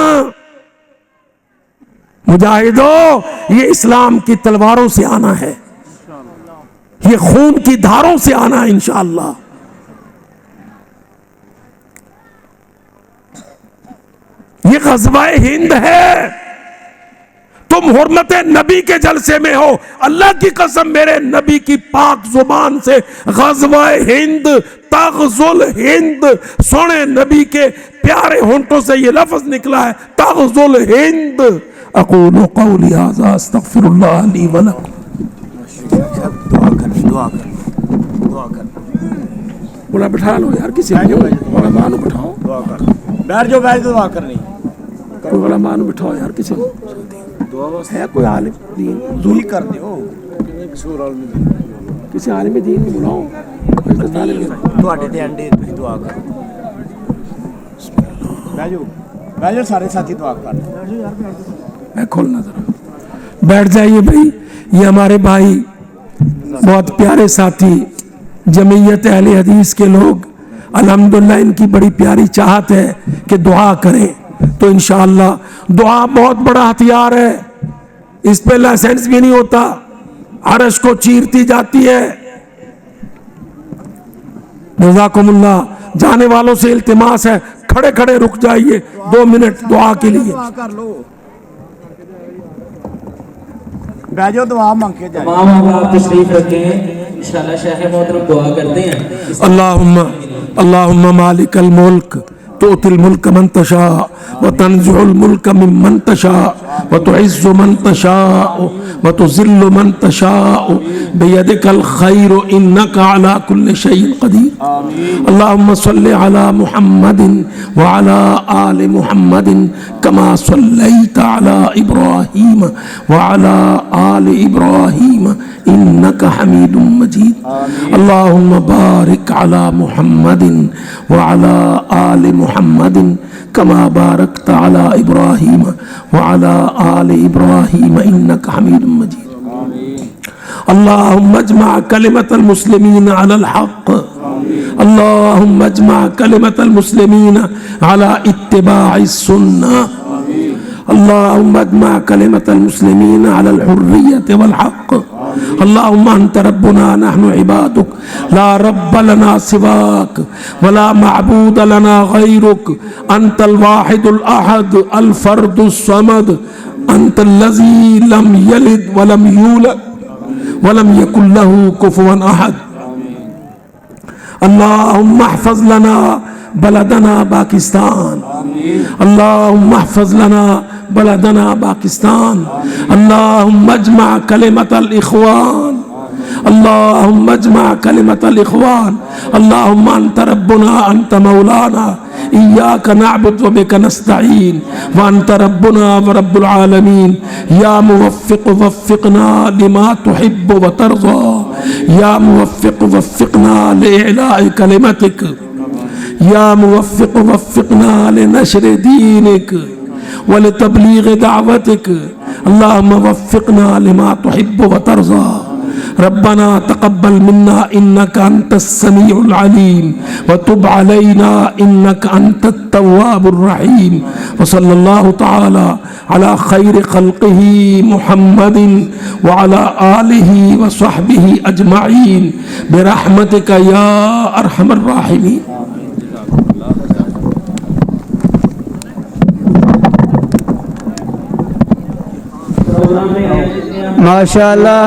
मुजाहिदों, ये इस्लाम की तलवारों से आना है, ये खून की धारों से आना है इंशाअल्लाह। ये ग़ज़वा-ए हिंद है। तुम हुर्मत नबी के जलसे में हो। अल्लाह की कसम, मेरे नबी की पाक जुबान से ग़ज़वा-ए हिंद, तग़ज़ुल हिंद, सोने नबी के प्यारे होंठों से ये लफ्ज निकला है, तग़ज़ुल हिंद। अक़ूलु क़ौली हाज़ा अस्तग़फ़िरुल्लाह ली व लकुम। दुआ कर। बोला बिठा लो यार, किसी बोला मानो बिठाओ, दुआ कर, बैठ जाओ, दुआ करनी। कोई बोला मानो बिठाओ यार, किसी है कोई आलिम दीन दूरी कर दियो, किसी आलिम दीन बुलाओ। ਤੁਹਾਡੇ ਤੇ ਅੰਡੇ ਤੁਸੀਂ दुआ करो। बैठ जाओ सारे साथी दुआ कर। मैं खोलना जरा, बैठ जाइए भाई। ये हमारे भाई बहुत प्यारे साथी जमीयत अहले हदीस के लोग, अल्हम्दुलिल्लाह इनकी बड़ी प्यारी चाहत है कि दुआ करें। तो इंशाअल्लाह दुआ बहुत बड़ा हथियार है, इस पे लाइसेंस भी नहीं होता, अरश को चीरती जाती है। जज़ाकुमुल्लाह। जाने वालों से इल्तिमास है, खड़े खड़े रुक जाइए 2 मिनट दुआ के लिए। कर लो, बैठ जाओ, दुआ मांग के जाए। आप तशरीफ रखें, इंशाअल्लाह शेख मोहतरम दुआ करते हैं। अल्लाहुम्मा मालिकल मुल्क तुतिल मुल्क मन तशा व तंज़ुल मुल्क मिम्मन तशा व तुइज़्ज़ु मन तशा व तुज़िल्लु मन तशा बियदिकल खैर इन्नका अला कुल्लि शैइन क़दीर। अल्लाहुम्मा सल्लि अला मुहम्मदिन व अला आलि मुहम्मदिन कमा सल्लैता अला इब्राहीम व अला आलि इब्राहीम इन्नका हमीदुम मजीद। अल्लाहुम्मा बारिक अला मुहम्मदिन व अला आलि मुहम्मदिन कमा बारकता अला इब्राहीम व अला आलि इब्राहीम इन्नका हमीदुम मजीद। अल्लाहुम्मा अजमा कलिमतल मुस्लिमीन अलल हक़। अल्लाहुम्मा अजमा कलिमतल मुस्लिमीन अला इत्तिबाइस सुन्नह। अल्लाहुम्मा अजमा कलिमतल मुस्लिमीन अलल हुर्रियत वल हक़। अल्लाहुम्मा अंता रब्बुना नहनु इबादुक ला रब्ब लना सिवाक वला मअबूद लना गैरुक अंतल वाहिदुल अहद अल फर्दुस समद अंतल लज़ी लम यलिद वलम यूलद वलम यकुल लहू कुफुवन अहद। अल्लाहुम्मा अहफ़ज़ लना बलदना पाकिस्तान, अल्लाहुम्मा अहफ़ज़ लना बलदना पाकिस्तान, अल्लाहुम्मा अजमा कलिमतल इख़वान, अल्लाहुम्मा अजमा कलिमतल इख़वान, अल्लाहुम्मा अंता रब्बुना अंता मौलाना इय्याका नअबुदु व बिका नस्तईन व अंता रब्बुना व रब्बुल आलमीन या मुवफ़्फ़िक़ वफ़्फ़िक़ना लिमा तुहिब्बु व तर्ज़ा या मुवफ़्फ़िक़ वफ़्फ़िक़ना लिइलाइ कलिमतिक या मुवफ़्फ़िक़ वफ़्फ़िक़ना लिनश्रि दीनिक व लितब्लीग़ दावतिक अल्लाहुम्मा वफ़्फ़िक़ना लिमा तुहिब्बु व तर्ज़ा। रब्बना तक़ब्बल मिन्ना इन्नका अंतस समीउल अलीम व तुब अलैना इन्नका अंतत तव्वाबुर रहीम व सल्लल्लाहु तआला अला खैर खल्क़िही मुहम्मदिन व अला आलिही व सहबिही अजमाइन बिरहमतिका या अरहमर राहिमीन। माशाअल्लाह।